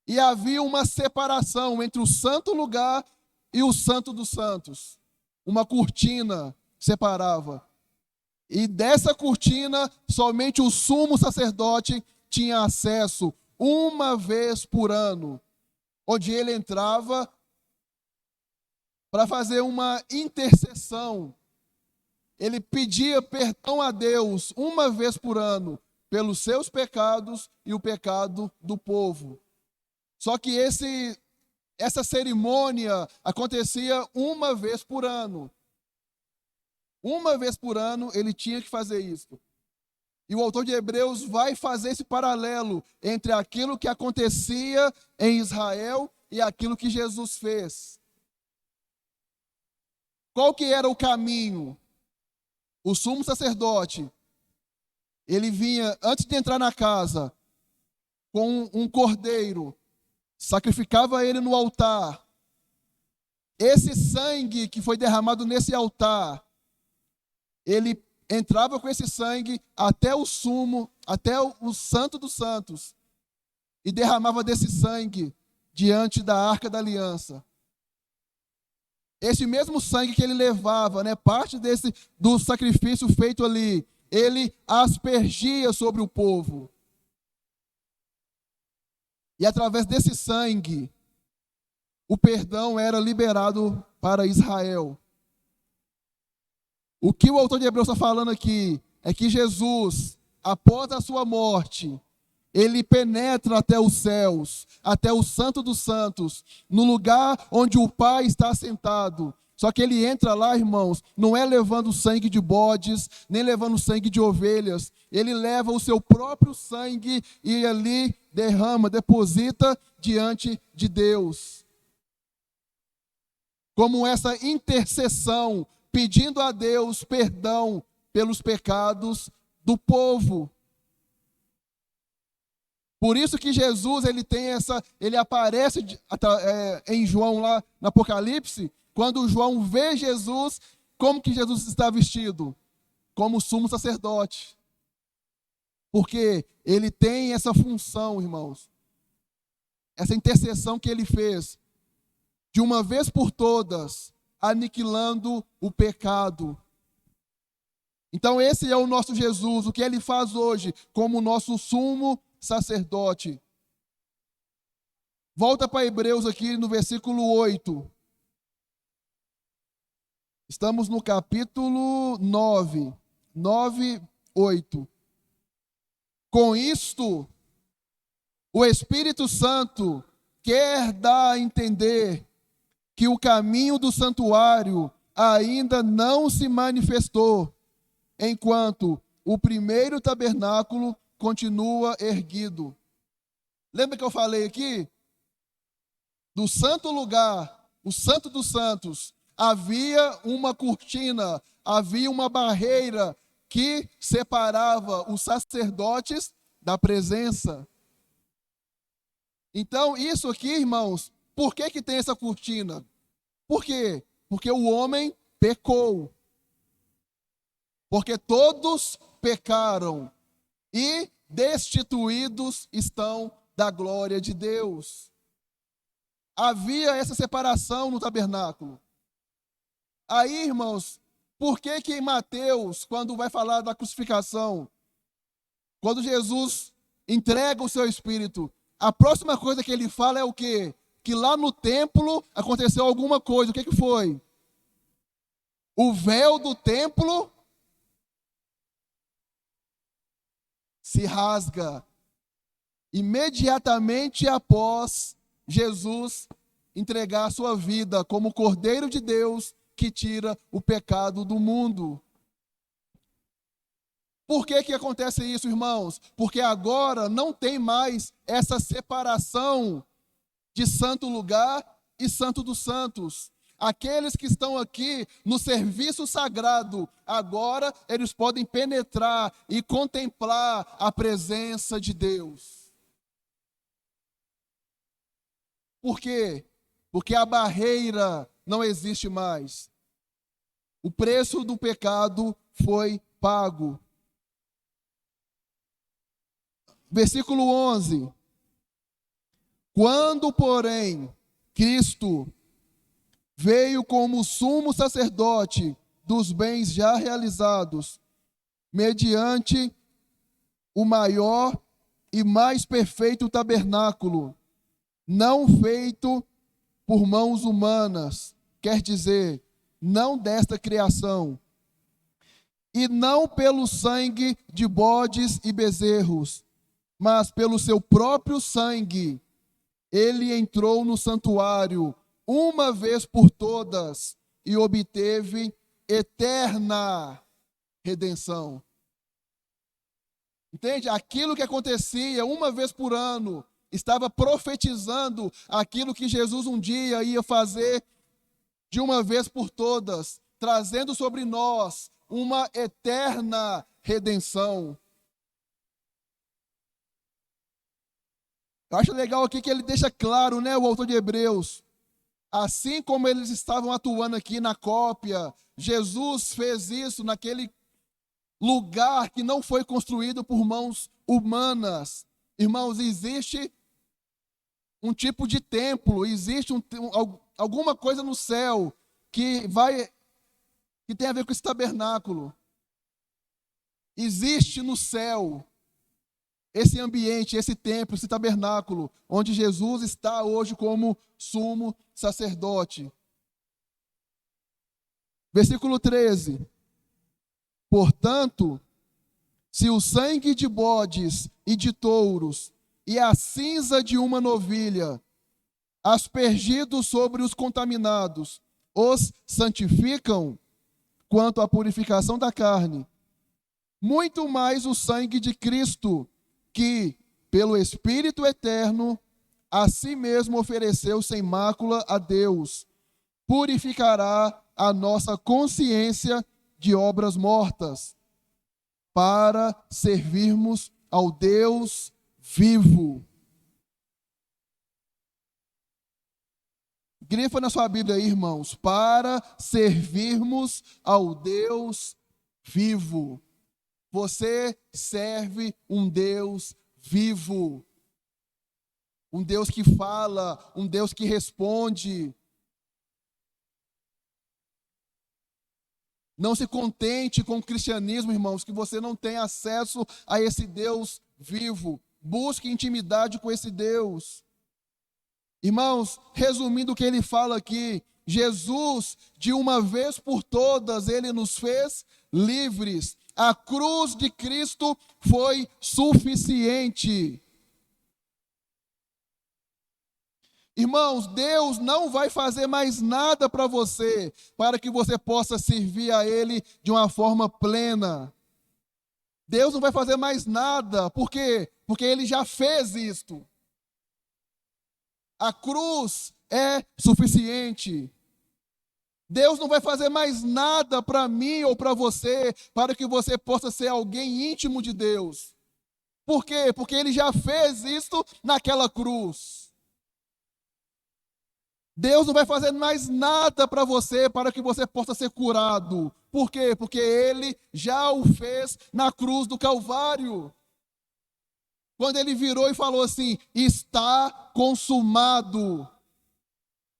E havia uma separação entre o santo lugar e o Santo dos Santos. Uma cortina separava. E dessa cortina, somente o sumo sacerdote tinha acesso uma vez por ano, onde ele entrava para fazer uma intercessão. Ele pedia perdão a Deus uma vez por ano pelos seus pecados e o pecado do povo. Só que essa cerimônia acontecia uma vez por ano. Uma vez por ano ele tinha que fazer isso. E o autor de Hebreus vai fazer esse paralelo entre aquilo que acontecia em Israel e aquilo que Jesus fez. Qual que era o caminho? O sumo sacerdote, ele vinha, antes de entrar na casa, com um cordeiro, sacrificava ele no altar. Esse sangue que foi derramado nesse altar, ele entrava com esse sangue até o sumo, até o Santo dos Santos, e derramava desse sangue diante da Arca da Aliança. esse mesmo sangue que ele levava, né, parte do sacrifício feito ali, ele aspergia sobre o povo. E através desse sangue, o perdão era liberado para Israel. O que o autor de Hebreus está falando aqui é que Jesus, após a sua morte, ele penetra até os céus, até o Santo dos Santos, no lugar onde o Pai está sentado. Só que ele entra lá, irmãos, não é levando sangue de bodes, nem levando sangue de ovelhas. Ele leva o seu próprio sangue e ali derrama, deposita diante de Deus. Como essa intercessão, pedindo a Deus perdão pelos pecados do povo. Por isso que Jesus, ele aparece em João lá no Apocalipse, quando João vê Jesus, como que Jesus está vestido? Como sumo sacerdote. Porque ele tem essa função, irmãos, essa intercessão que ele fez, de uma vez por todas, aniquilando o pecado. Então esse é o nosso Jesus, o que ele faz hoje, como nosso sumo sacerdote. Volta para Hebreus aqui no versículo 8. Estamos no capítulo 9, 8. Com isto, o Espírito Santo quer dar a entender que o caminho do santuário ainda não se manifestou, enquanto o primeiro tabernáculo continua erguido. Lembra que eu falei aqui? Do santo lugar, o Santo dos Santos, havia uma cortina, havia uma barreira que separava os sacerdotes da presença. Então, isso aqui, irmãos, por que tem essa cortina? Por quê? Porque o homem pecou. Porque todos pecaram e destituídos estão da glória de Deus. Havia essa separação no tabernáculo. Aí, irmãos, por que em Mateus, quando vai falar da crucificação, quando Jesus entrega o seu Espírito, a próxima coisa que ele fala é o quê? Que lá no templo aconteceu alguma coisa. O que foi? O véu do templo se rasga. Imediatamente após Jesus entregar a sua vida como Cordeiro de Deus que tira o pecado do mundo. Por que acontece isso, irmãos? Porque agora não tem mais essa separação de santo lugar e santo dos santos. Aqueles que estão aqui no serviço sagrado, agora eles podem penetrar e contemplar a presença de Deus. Por quê? Porque a barreira não existe mais. O preço do pecado foi pago. Versículo 11. Quando, porém, Cristo veio como sumo sacerdote dos bens já realizados, mediante o maior e mais perfeito tabernáculo, não feito por mãos humanas, quer dizer, não desta criação, e não pelo sangue de bodes e bezerros, mas pelo seu próprio sangue, ele entrou no santuário uma vez por todas e obteve eterna redenção. Entende? Aquilo que acontecia uma vez por ano estava profetizando aquilo que Jesus um dia ia fazer de uma vez por todas, trazendo sobre nós uma eterna redenção. Eu acho legal aqui que ele deixa claro, né, o autor de Hebreus. Assim como eles estavam atuando aqui na cópia, Jesus fez isso naquele lugar que não foi construído por mãos humanas. Irmãos, existe um tipo de templo, existe alguma coisa no céu que tem a ver com esse tabernáculo. Existe no céu esse ambiente, esse templo, esse tabernáculo, onde Jesus está hoje como sumo sacerdote. Versículo 13. Portanto, se o sangue de bodes e de touros e a cinza de uma novilha, aspergidos sobre os contaminados, os santificam quanto à purificação da carne, muito mais o sangue de Cristo, que, pelo Espírito eterno, a si mesmo ofereceu sem mácula a Deus, purificará a nossa consciência de obras mortas, para servirmos ao Deus vivo. Grifa na sua Bíblia aí, irmãos, para servirmos ao Deus vivo. Você serve um Deus vivo, um Deus que fala, um Deus que responde. Não se contente com o cristianismo, irmãos, que você não tem acesso a esse Deus vivo. Busque intimidade com esse Deus. Irmãos, resumindo o que ele fala aqui, Jesus, de uma vez por todas, ele nos fez livres. A cruz de Cristo foi suficiente. Irmãos, Deus não vai fazer mais nada para você, para que você possa servir a Ele de uma forma plena. Deus não vai fazer mais nada, por quê? Porque Ele já fez isto. A cruz é suficiente. Deus não vai fazer mais nada para mim ou para você, para que você possa ser alguém íntimo de Deus. Por quê? Porque Ele já fez isto naquela cruz. Deus não vai fazer mais nada para você, para que você possa ser curado. Por quê? Porque Ele já o fez na cruz do Calvário. Quando Ele virou e falou assim, está consumado.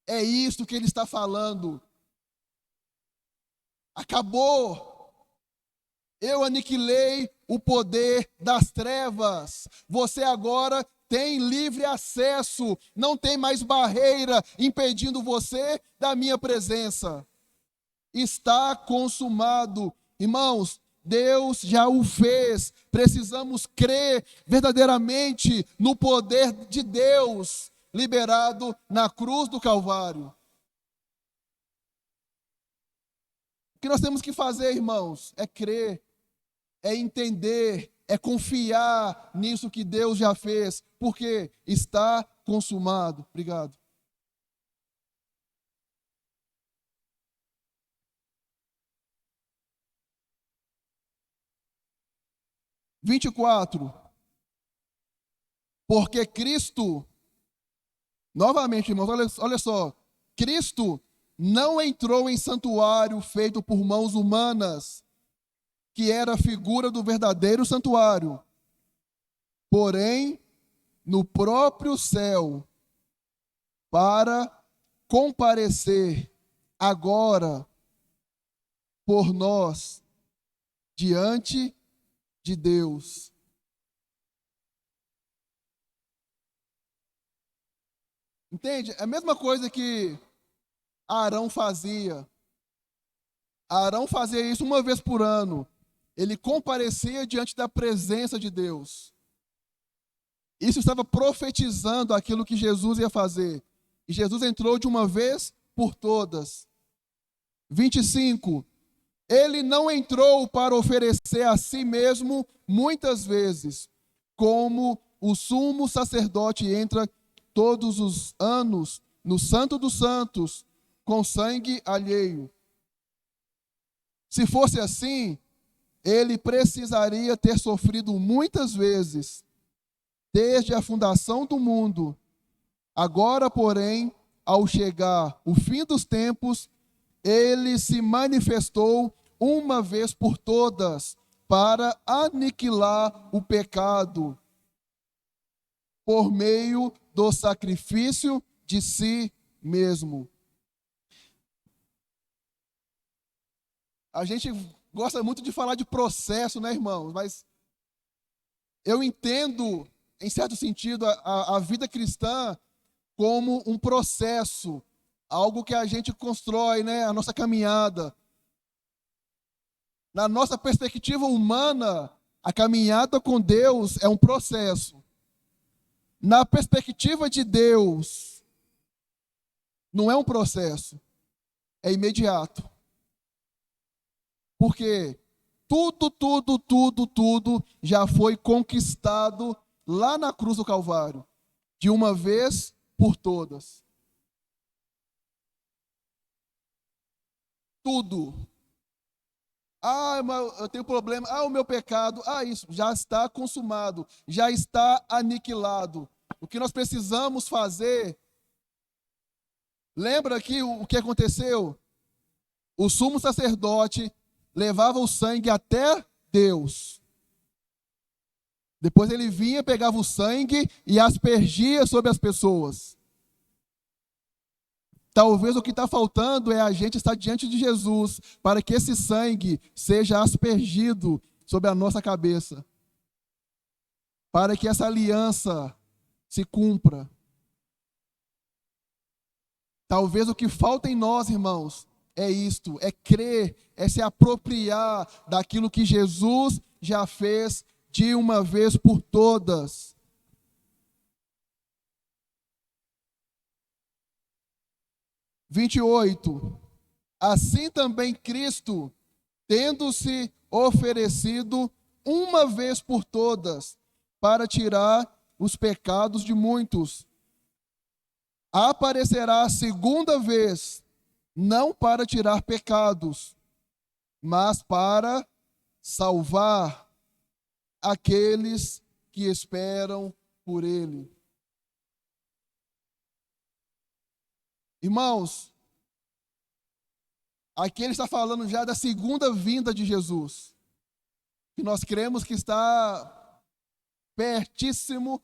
É isso que Ele está falando. Acabou. Eu aniquilei o poder das trevas. Você agora tem livre acesso. Não tem mais barreira impedindo você da minha presença. Está consumado. Irmãos, Deus já o fez. Precisamos crer verdadeiramente no poder de Deus liberado na cruz do Calvário. O que nós temos que fazer, irmãos, é crer, é entender, é confiar nisso que Deus já fez, porque está consumado. Obrigado. Vinte e quatro. Porque Cristo, novamente, irmãos, olha só, Cristo não entrou em santuário feito por mãos humanas, que era a figura do verdadeiro santuário, porém, no próprio céu, para comparecer agora por nós diante de Deus. Entende? É a mesma coisa que Arão fazia. Arão fazia isso uma vez por ano. Ele comparecia diante da presença de Deus. Isso estava profetizando aquilo que Jesus ia fazer. E Jesus entrou de uma vez por todas. 25. Ele não entrou para oferecer a si mesmo muitas vezes, como o sumo sacerdote entra todos os anos no Santo dos Santos, com sangue alheio. Se fosse assim, ele precisaria ter sofrido muitas vezes, desde a fundação do mundo. Agora, porém, ao chegar o fim dos tempos, ele se manifestou uma vez por todas para aniquilar o pecado, por meio do sacrifício de si mesmo. A gente gosta muito de falar de processo, né, irmãos? Mas eu entendo, em certo sentido, a vida cristã como um processo, algo que a gente constrói, né, a nossa caminhada. Na nossa perspectiva humana, a caminhada com Deus é um processo. Na perspectiva de Deus, não é um processo, é imediato. Porque tudo já foi conquistado lá na cruz do Calvário, de uma vez por todas. Tudo. Eu tenho problema. O meu pecado. Isso já está consumado, já está aniquilado. O que nós precisamos fazer? Lembra aqui o que aconteceu? O sumo sacerdote levava o sangue até Deus. Depois ele vinha, pegava o sangue e aspergia sobre as pessoas. Talvez o que está faltando é a gente estar diante de Jesus para que esse sangue seja aspergido sobre a nossa cabeça. Para que essa aliança se cumpra. Talvez o que falta em nós, irmãos, é isto, é crer, é se apropriar daquilo que Jesus já fez de uma vez por todas. (28) Assim também Cristo, tendo-se oferecido uma vez por todas, para tirar os pecados de muitos, aparecerá a segunda vez, não para tirar pecados, mas para salvar aqueles que esperam por Ele. Irmãos, aqui ele está falando já da segunda vinda de Jesus, que nós cremos que está pertíssimo.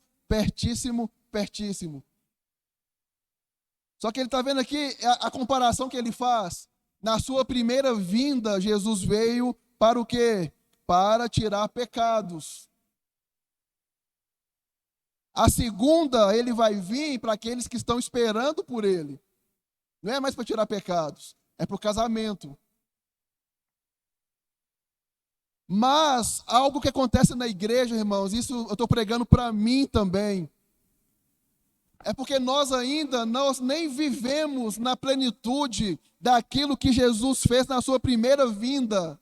Só que ele está vendo aqui a comparação que ele faz. Na sua primeira vinda, Jesus veio para o quê? Para tirar pecados. A segunda, ele vai vir para aqueles que estão esperando por ele. Não é mais para tirar pecados, é para o casamento. Mas algo que acontece na igreja, irmãos, isso eu estou pregando para mim também. É porque nós nem vivemos na plenitude daquilo que Jesus fez na sua primeira vinda.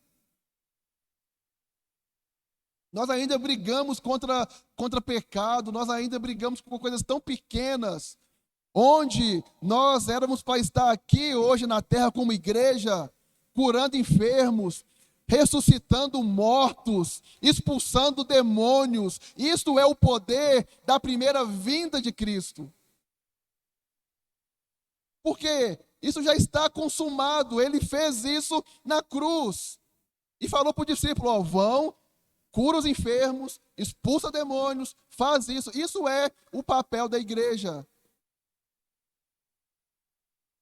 Nós ainda brigamos contra pecado, nós ainda brigamos com coisas tão pequenas, onde nós éramos para estar aqui hoje na terra como igreja, curando enfermos, ressuscitando mortos, expulsando demônios. Isto é o poder da primeira vinda de Cristo. Porque isso já está consumado. Ele fez isso na cruz. E falou para o discípulo, vão, cura os enfermos, expulsa demônios, faz isso. Isso é o papel da igreja.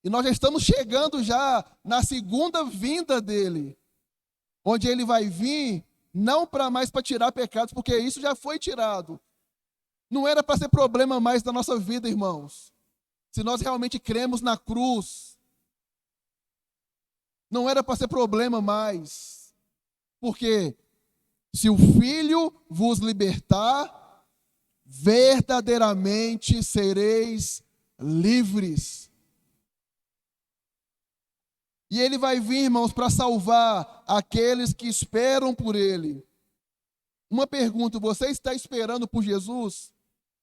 E nós já estamos chegando já na segunda vinda dele, onde ele vai vir, não mais para tirar pecados, porque isso já foi tirado. Não era para ser problema mais da nossa vida, irmãos. Se nós realmente cremos na cruz, não era para ser problema mais. Porque se o Filho vos libertar, verdadeiramente sereis livres. E ele vai vir, irmãos, para salvar aqueles que esperam por ele. Uma pergunta, você está esperando por Jesus?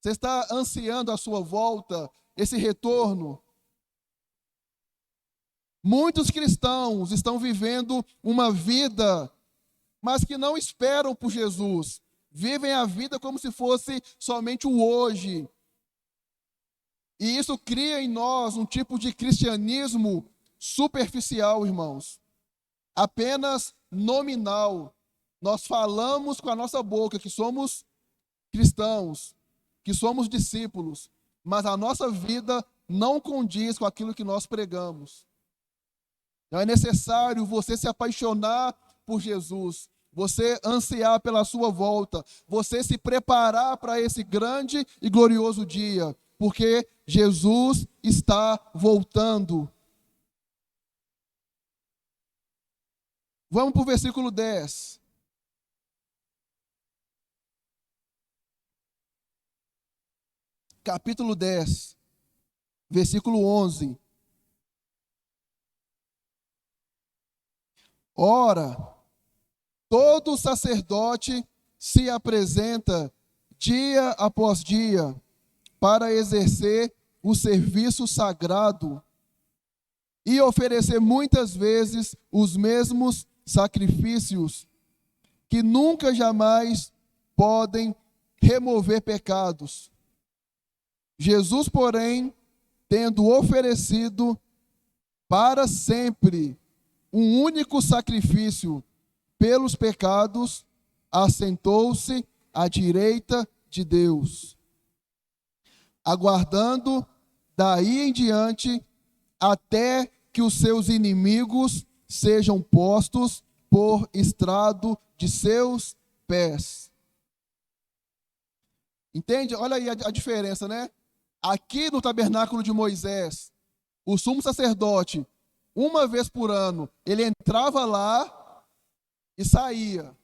Você está ansiando a sua volta, esse retorno? Muitos cristãos estão vivendo uma vida, mas que não esperam por Jesus. Vivem a vida como se fosse somente o hoje. E isso cria em nós um tipo de cristianismo superficial, irmãos, apenas nominal. Nós falamos com a nossa boca que somos cristãos, que somos discípulos, mas a nossa vida não condiz com aquilo que nós pregamos. Então é necessário você se apaixonar por Jesus, você ansiar pela sua volta, você se preparar para esse grande e glorioso dia, porque Jesus está voltando. Vamos para o versículo 10. Capítulo 10, versículo 11. Ora, todo sacerdote se apresenta dia após dia para exercer o serviço sagrado e oferecer muitas vezes os mesmos sacrifícios, que nunca jamais podem remover pecados. Jesus, porém, tendo oferecido para sempre um único sacrifício pelos pecados, assentou-se à direita de Deus, aguardando daí em diante até que os seus inimigos sejam postos por estrado de seus pés. Entende? Olha aí a diferença, né? Aqui no tabernáculo de Moisés, o sumo sacerdote, uma vez por ano, ele entrava lá e saía.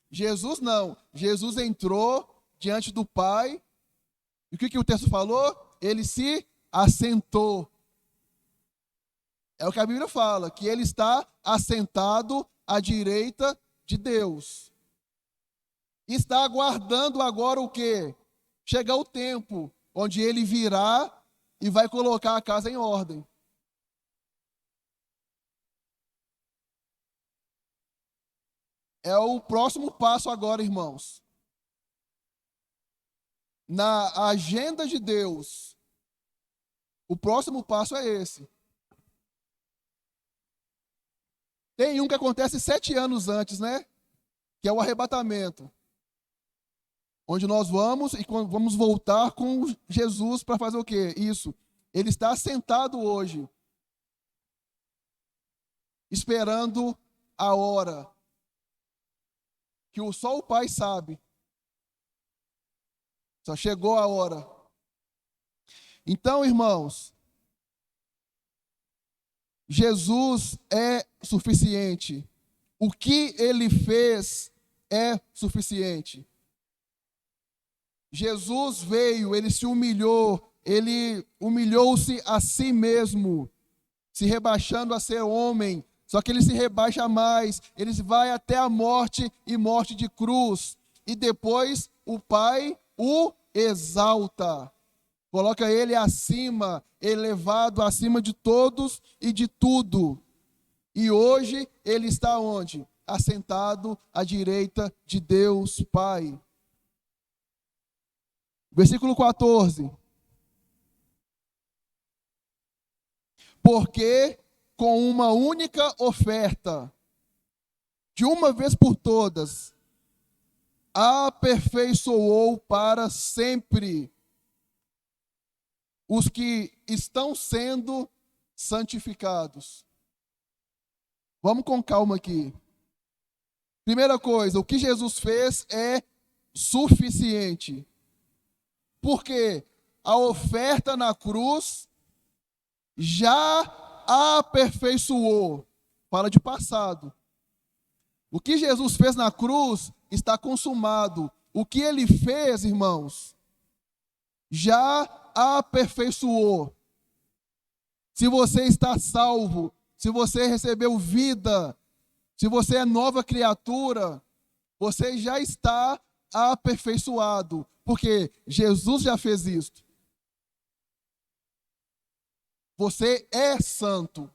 Jesus não. Jesus entrou diante do Pai. E o que o texto falou? Ele se assentou. É o que a Bíblia fala, que ele está assentado à direita de Deus. Está aguardando agora o quê? Chegar o tempo onde ele virá e vai colocar a casa em ordem. É o próximo passo agora, irmãos. Na agenda de Deus, o próximo passo é esse. Tem um que acontece 7 anos antes, né? Que é o arrebatamento. Onde nós vamos e vamos voltar com Jesus para fazer o quê? Isso. Ele está sentado hoje, esperando a hora que só o Pai sabe. Só chegou a hora. Então, irmãos, Jesus é suficiente. O que ele fez é suficiente. Jesus veio, ele se humilhou, ele humilhou-se a si mesmo, se rebaixando a ser homem. Só que ele se rebaixa mais, ele vai até a morte e morte de cruz. E depois o Pai o exalta. Coloca ele acima, elevado acima de todos e de tudo. E hoje ele está onde? Assentado à direita de Deus Pai. Versículo 14. Porque com uma única oferta, de uma vez por todas, aperfeiçoou para sempre os que estão sendo santificados. Vamos com calma aqui. Primeira coisa, o que Jesus fez é suficiente. Porque a oferta na cruz já aperfeiçoou. Fala de passado. O que Jesus fez na cruz está consumado. O que ele fez, irmãos, já aperfeiçoou. Se você está salvo, se você recebeu vida, se você é nova criatura, você já está aperfeiçoado, porque Jesus já fez isso. Você é santo.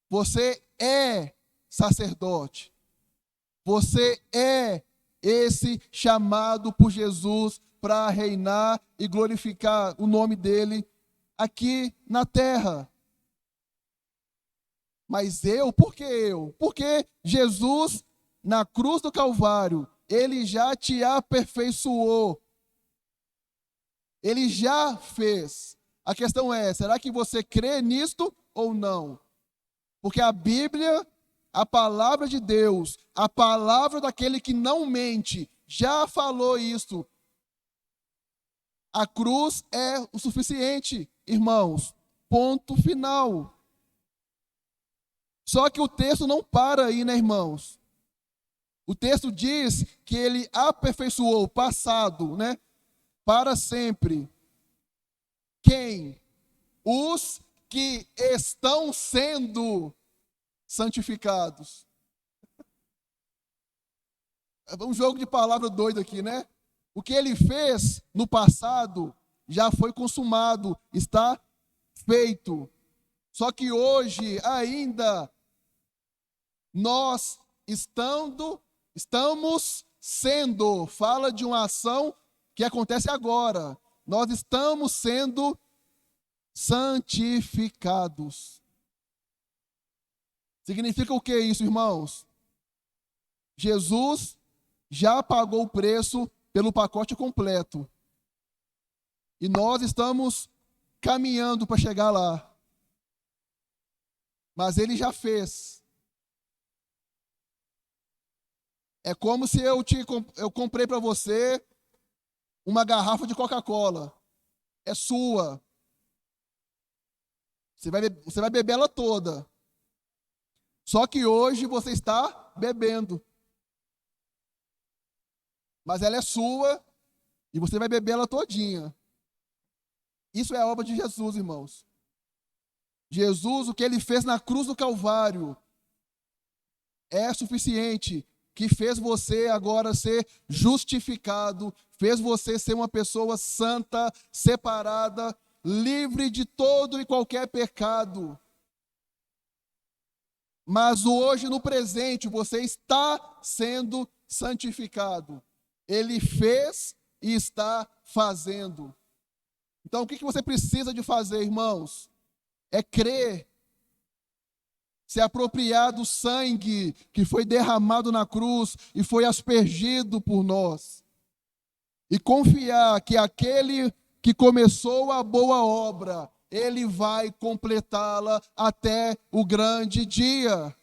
Você é sacerdote. Você é esse chamado por Jesus para reinar e glorificar o nome dele aqui na terra. Mas por que eu? Porque Jesus, na cruz do Calvário, ele já te aperfeiçoou. Ele já fez. A questão é, será que você crê nisto ou não? Porque a Bíblia, a palavra de Deus, a palavra daquele que não mente, já falou isto. A cruz é o suficiente, irmãos. Ponto final. Só que o texto não para aí, né, irmãos? O texto diz que ele aperfeiçoou, passado, né? Para sempre. Quem? Os que estão sendo santificados. É um jogo de palavra doido aqui, né? O que ele fez no passado já foi consumado, está feito. Só que hoje ainda nós estamos sendo, fala de uma ação que acontece agora. Nós estamos sendo santificados. Significa o que isso, irmãos? Jesus já pagou o preço pelo pacote completo. E nós estamos caminhando para chegar lá. Mas ele já fez. É como se eu comprei para você uma garrafa de Coca-Cola. É sua. Você vai beber ela toda. Só que hoje você está bebendo. Mas ela é sua e você vai beber ela todinha. Isso é a obra de Jesus, irmãos. Jesus, o que ele fez na cruz do Calvário é suficiente, que fez você agora ser justificado, fez você ser uma pessoa santa, separada, livre de todo e qualquer pecado. Mas hoje, no presente, você está sendo santificado. Ele fez e está fazendo. Então, o que você precisa de fazer, irmãos? É crer, se apropriar do sangue que foi derramado na cruz e foi aspergido por nós. E confiar que aquele que começou a boa obra, ele vai completá-la até o grande dia.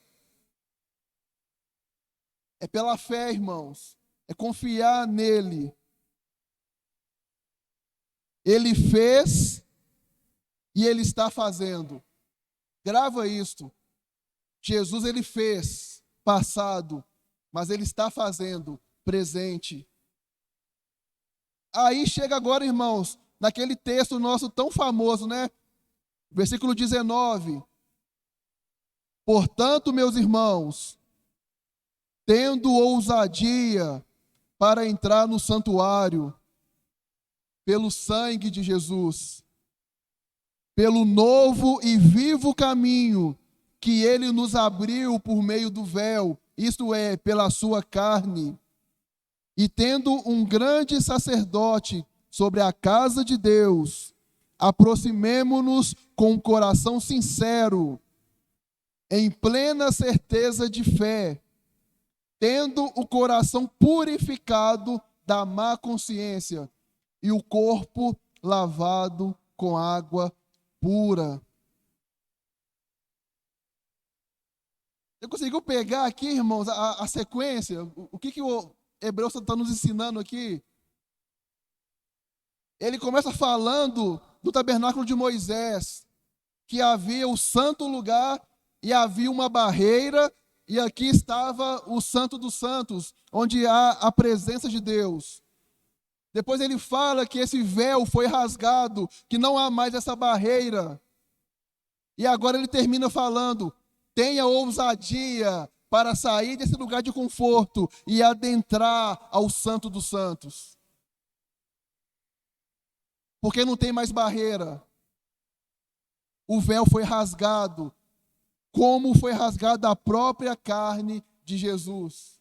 É pela fé, irmãos. É confiar nele. Ele fez e ele está fazendo. Grava isto. Jesus, ele fez passado, mas ele está fazendo presente. Aí chega agora, irmãos, naquele texto nosso tão famoso, né? Versículo 19. Portanto, meus irmãos, tendo ousadia para entrar no santuário, pelo sangue de Jesus, pelo novo e vivo caminho que ele nos abriu por meio do véu, isto é, pela sua carne, e tendo um grande sacerdote sobre a casa de Deus, aproximemo-nos com um coração sincero, em plena certeza de fé, tendo o coração purificado da má consciência e o corpo lavado com água pura. Você conseguiu pegar aqui, irmãos, a sequência? O que o Hebreus está nos ensinando aqui? Ele começa falando do tabernáculo de Moisés, que havia o santo lugar e havia uma barreira, e aqui estava o Santo dos Santos, onde há a presença de Deus. Depois ele fala que esse véu foi rasgado, que não há mais essa barreira. E agora ele termina falando: tenha ousadia para sair desse lugar de conforto e adentrar ao Santo dos Santos. Porque não tem mais barreira. O véu foi rasgado, como foi rasgada a própria carne de Jesus.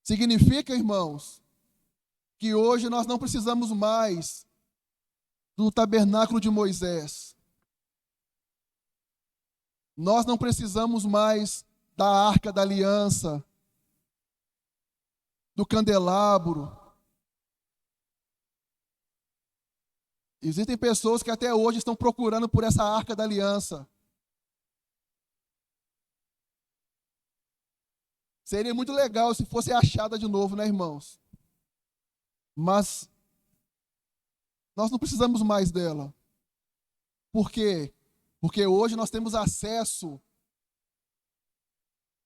Significa, irmãos, que hoje nós não precisamos mais do tabernáculo de Moisés. Nós não precisamos mais da arca da aliança, do candelabro. Existem pessoas que até hoje estão procurando por essa arca da aliança. Seria muito legal se fosse achada de novo, né, irmãos? Mas nós não precisamos mais dela. Por quê? Porque hoje nós temos acesso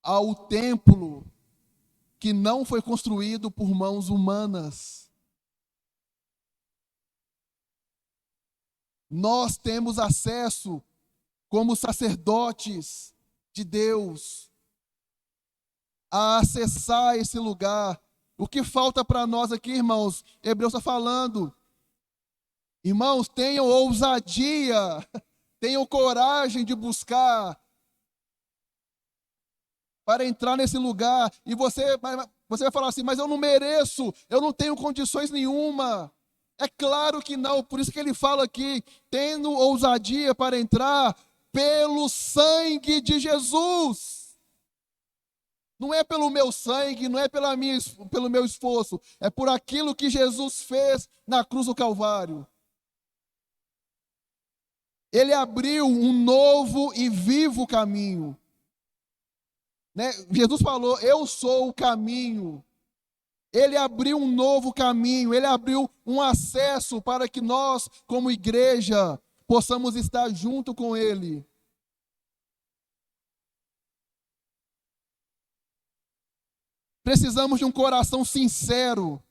ao templo que não foi construído por mãos humanas. Nós temos acesso como sacerdotes de Deus a acessar esse lugar. O que falta para nós aqui, irmãos? Hebreus está falando. Irmãos, tenham ousadia, tenham coragem de buscar para entrar nesse lugar. E você vai falar assim, mas eu não mereço, eu não tenho condições nenhuma. É claro que não, por isso que ele fala aqui, tendo ousadia para entrar pelo sangue de Jesus. Não é pelo meu sangue, não é pelo meu esforço, é por aquilo que Jesus fez na cruz do Calvário. Ele abriu um novo e vivo caminho. Né? Jesus falou, eu sou o caminho. Ele abriu um novo caminho, ele abriu um acesso para que nós, como igreja, possamos estar junto com ele. Precisamos de um coração sincero,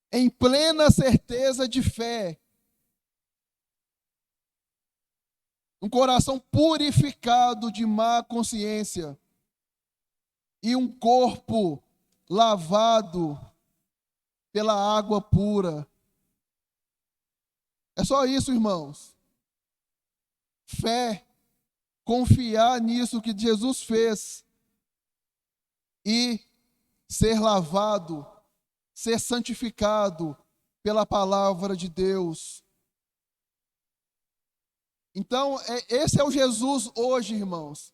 em plena certeza de fé. Um coração purificado de má consciência. E um corpo lavado pela água pura. É só isso, irmãos. Fé, confiar nisso que Jesus fez e ser lavado, ser santificado pela palavra de Deus. Então, esse é o Jesus hoje, irmãos.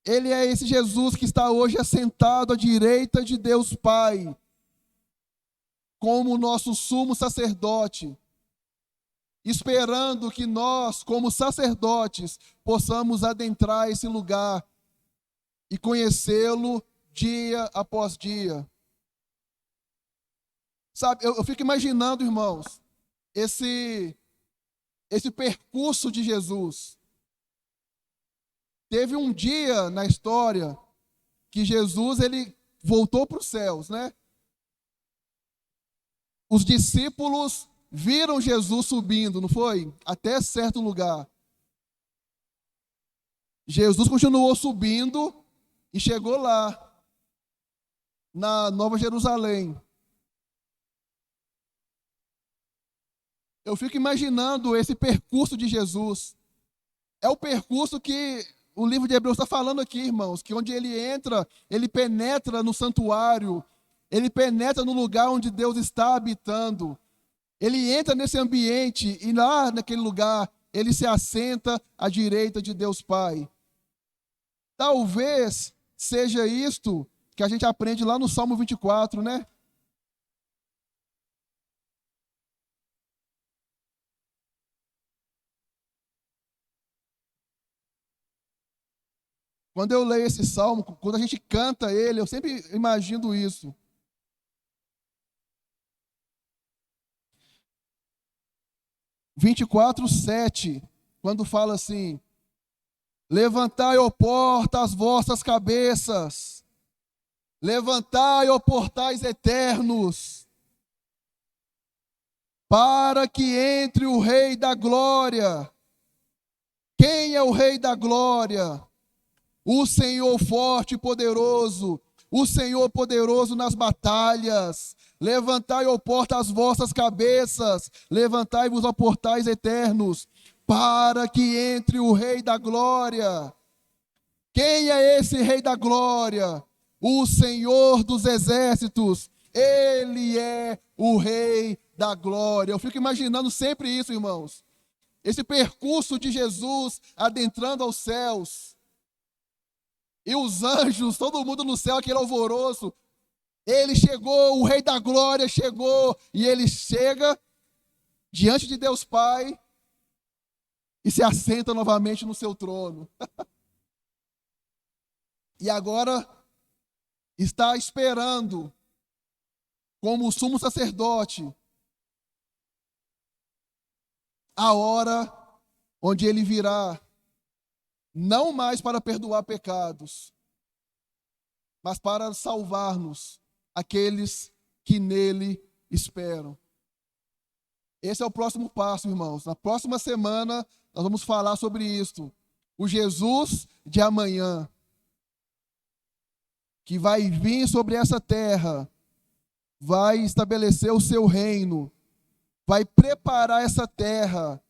Ele é esse Jesus que está hoje assentado à direita de Deus Pai, como nosso sumo sacerdote, esperando que nós, como sacerdotes, possamos adentrar esse lugar e conhecê-lo dia após dia. Sabe, eu fico imaginando, irmãos, esse percurso de Jesus. Teve um dia na história que Jesus ele voltou para os céus, né? Os discípulos viram Jesus subindo, não foi? Até certo lugar. Jesus continuou subindo e chegou lá, na Nova Jerusalém. Eu fico imaginando esse percurso de Jesus. É o percurso que o livro de Hebreus está falando aqui, irmãos, que onde ele entra, ele penetra no santuário, ele penetra no lugar onde Deus está habitando. Ele entra nesse ambiente e lá naquele lugar, ele se assenta à direita de Deus Pai. Talvez seja isto que a gente aprende lá no Salmo 24, né? Quando eu leio esse salmo, quando a gente canta ele, eu sempre imagino isso. (24, 7), quando fala assim: levantai, ó porta, as vossas cabeças, levantai, ó portais eternos, para que entre o Rei da Glória. Quem é o Rei da Glória? O Senhor forte e poderoso, o Senhor poderoso nas batalhas. Levantai, ó porta, as vossas cabeças, levantai-vos, ó portais eternos, para que entre o Rei da Glória. Quem é esse Rei da Glória? O Senhor dos exércitos. Ele é o Rei da Glória. Eu fico imaginando sempre isso, irmãos. Esse percurso de Jesus adentrando aos céus. E os anjos, todo mundo no céu, aquele alvoroço. Ele chegou, o Rei da Glória chegou, e ele chega diante de Deus Pai e se assenta novamente no seu trono. E agora está esperando, como sumo sacerdote, a hora onde ele virá, não mais para perdoar pecados, mas para salvar-nos, aqueles que nele esperam. Esse é o próximo passo, irmãos. Na próxima semana, nós vamos falar sobre isso. O Jesus de amanhã, que vai vir sobre essa terra, vai estabelecer o seu reino, vai preparar essa terra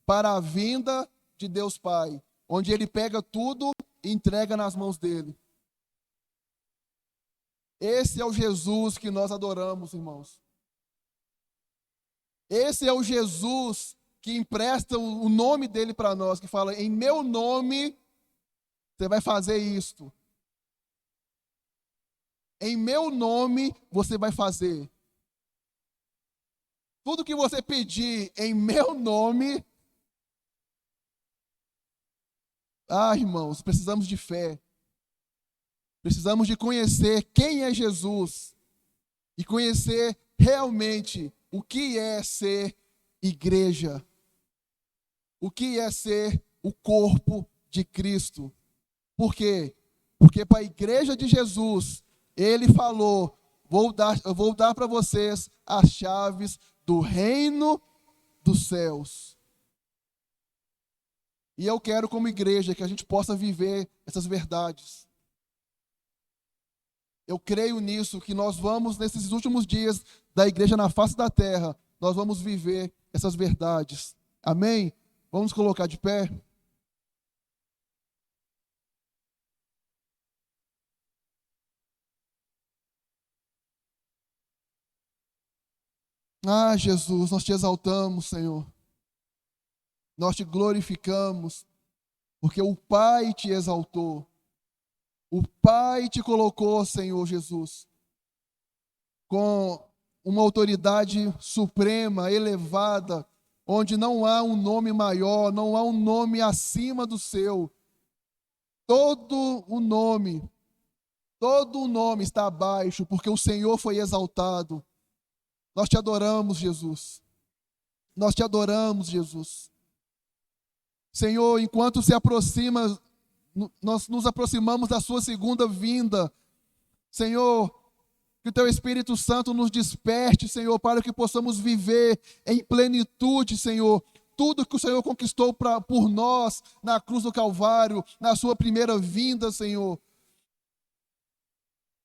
para a vinda de Deus Pai, onde ele pega tudo e entrega nas mãos dele. Esse é o Jesus que nós adoramos, irmãos. Esse é o Jesus que empresta o nome dele para nós, que fala: em meu nome você vai fazer isto. Em meu nome você vai fazer. Tudo que você pedir em meu nome. Irmãos, precisamos de fé. Precisamos de conhecer quem é Jesus e conhecer realmente o que é ser igreja. O que é ser o corpo de Cristo. Por quê? Porque para a igreja de Jesus, ele falou: eu vou dar para vocês as chaves do reino dos céus. E eu quero, como igreja, que a gente possa viver essas verdades. Eu creio nisso, que nós vamos, nesses últimos dias da igreja na face da terra, nós vamos viver essas verdades. Amém? Vamos colocar de pé? Jesus, nós te exaltamos, Senhor. Nós te glorificamos, porque o Pai te exaltou. O Pai te colocou, Senhor Jesus, com uma autoridade suprema, elevada, onde não há um nome maior, não há um nome acima do seu. Todo o nome está abaixo, porque o Senhor foi exaltado. Nós te adoramos, Jesus. Nós te adoramos, Jesus. Senhor, enquanto se aproxima, nós nos aproximamos da sua segunda vinda. Senhor, que o teu Espírito Santo nos desperte, Senhor, para que possamos viver em plenitude, Senhor, tudo que o Senhor conquistou por nós na cruz do Calvário, na sua primeira vinda, Senhor.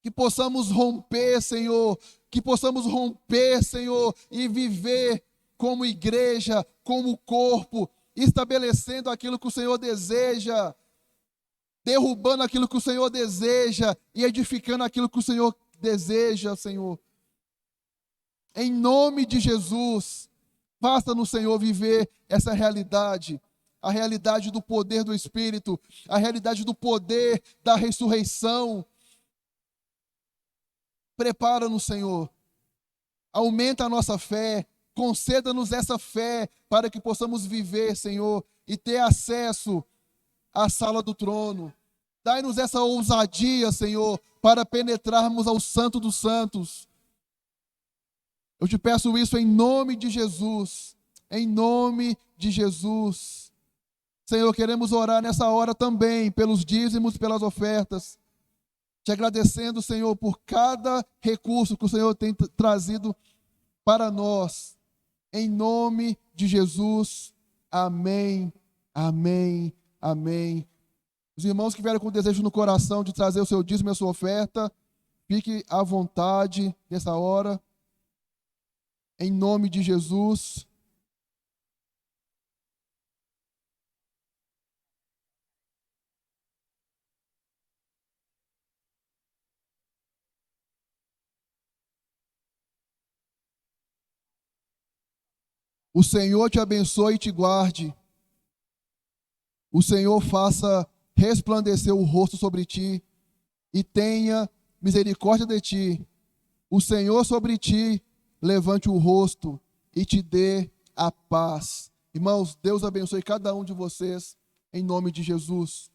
Que possamos romper, Senhor, e viver como igreja, como corpo, estabelecendo aquilo que o Senhor deseja, derrubando aquilo que o Senhor deseja e edificando aquilo que o Senhor deseja, Senhor. Em nome de Jesus, faça-nos, Senhor, viver essa realidade, a realidade do poder do Espírito, a realidade do poder da ressurreição. Prepara-nos, Senhor. Aumenta a nossa fé. Conceda-nos essa fé para que possamos viver, Senhor, e ter acesso à sala do trono. Dai-nos essa ousadia, Senhor, para penetrarmos ao Santo dos Santos. Eu te peço isso em nome de Jesus. Em nome de Jesus. Senhor, queremos orar nessa hora também pelos dízimos e pelas ofertas. Te agradecendo, Senhor, por cada recurso que o Senhor tem trazido para nós. Em nome de Jesus. Amém, amém, amém. Os irmãos que vieram com desejo no coração de trazer o seu dízimo e a sua oferta, fique à vontade nessa hora. Em nome de Jesus. O Senhor te abençoe e te guarde. O Senhor faça resplandecer o rosto sobre ti e tenha misericórdia de ti. o Senhor sobre ti levante o rosto e te dê a paz. Irmãos, Deus abençoe cada um de vocês, em nome de Jesus.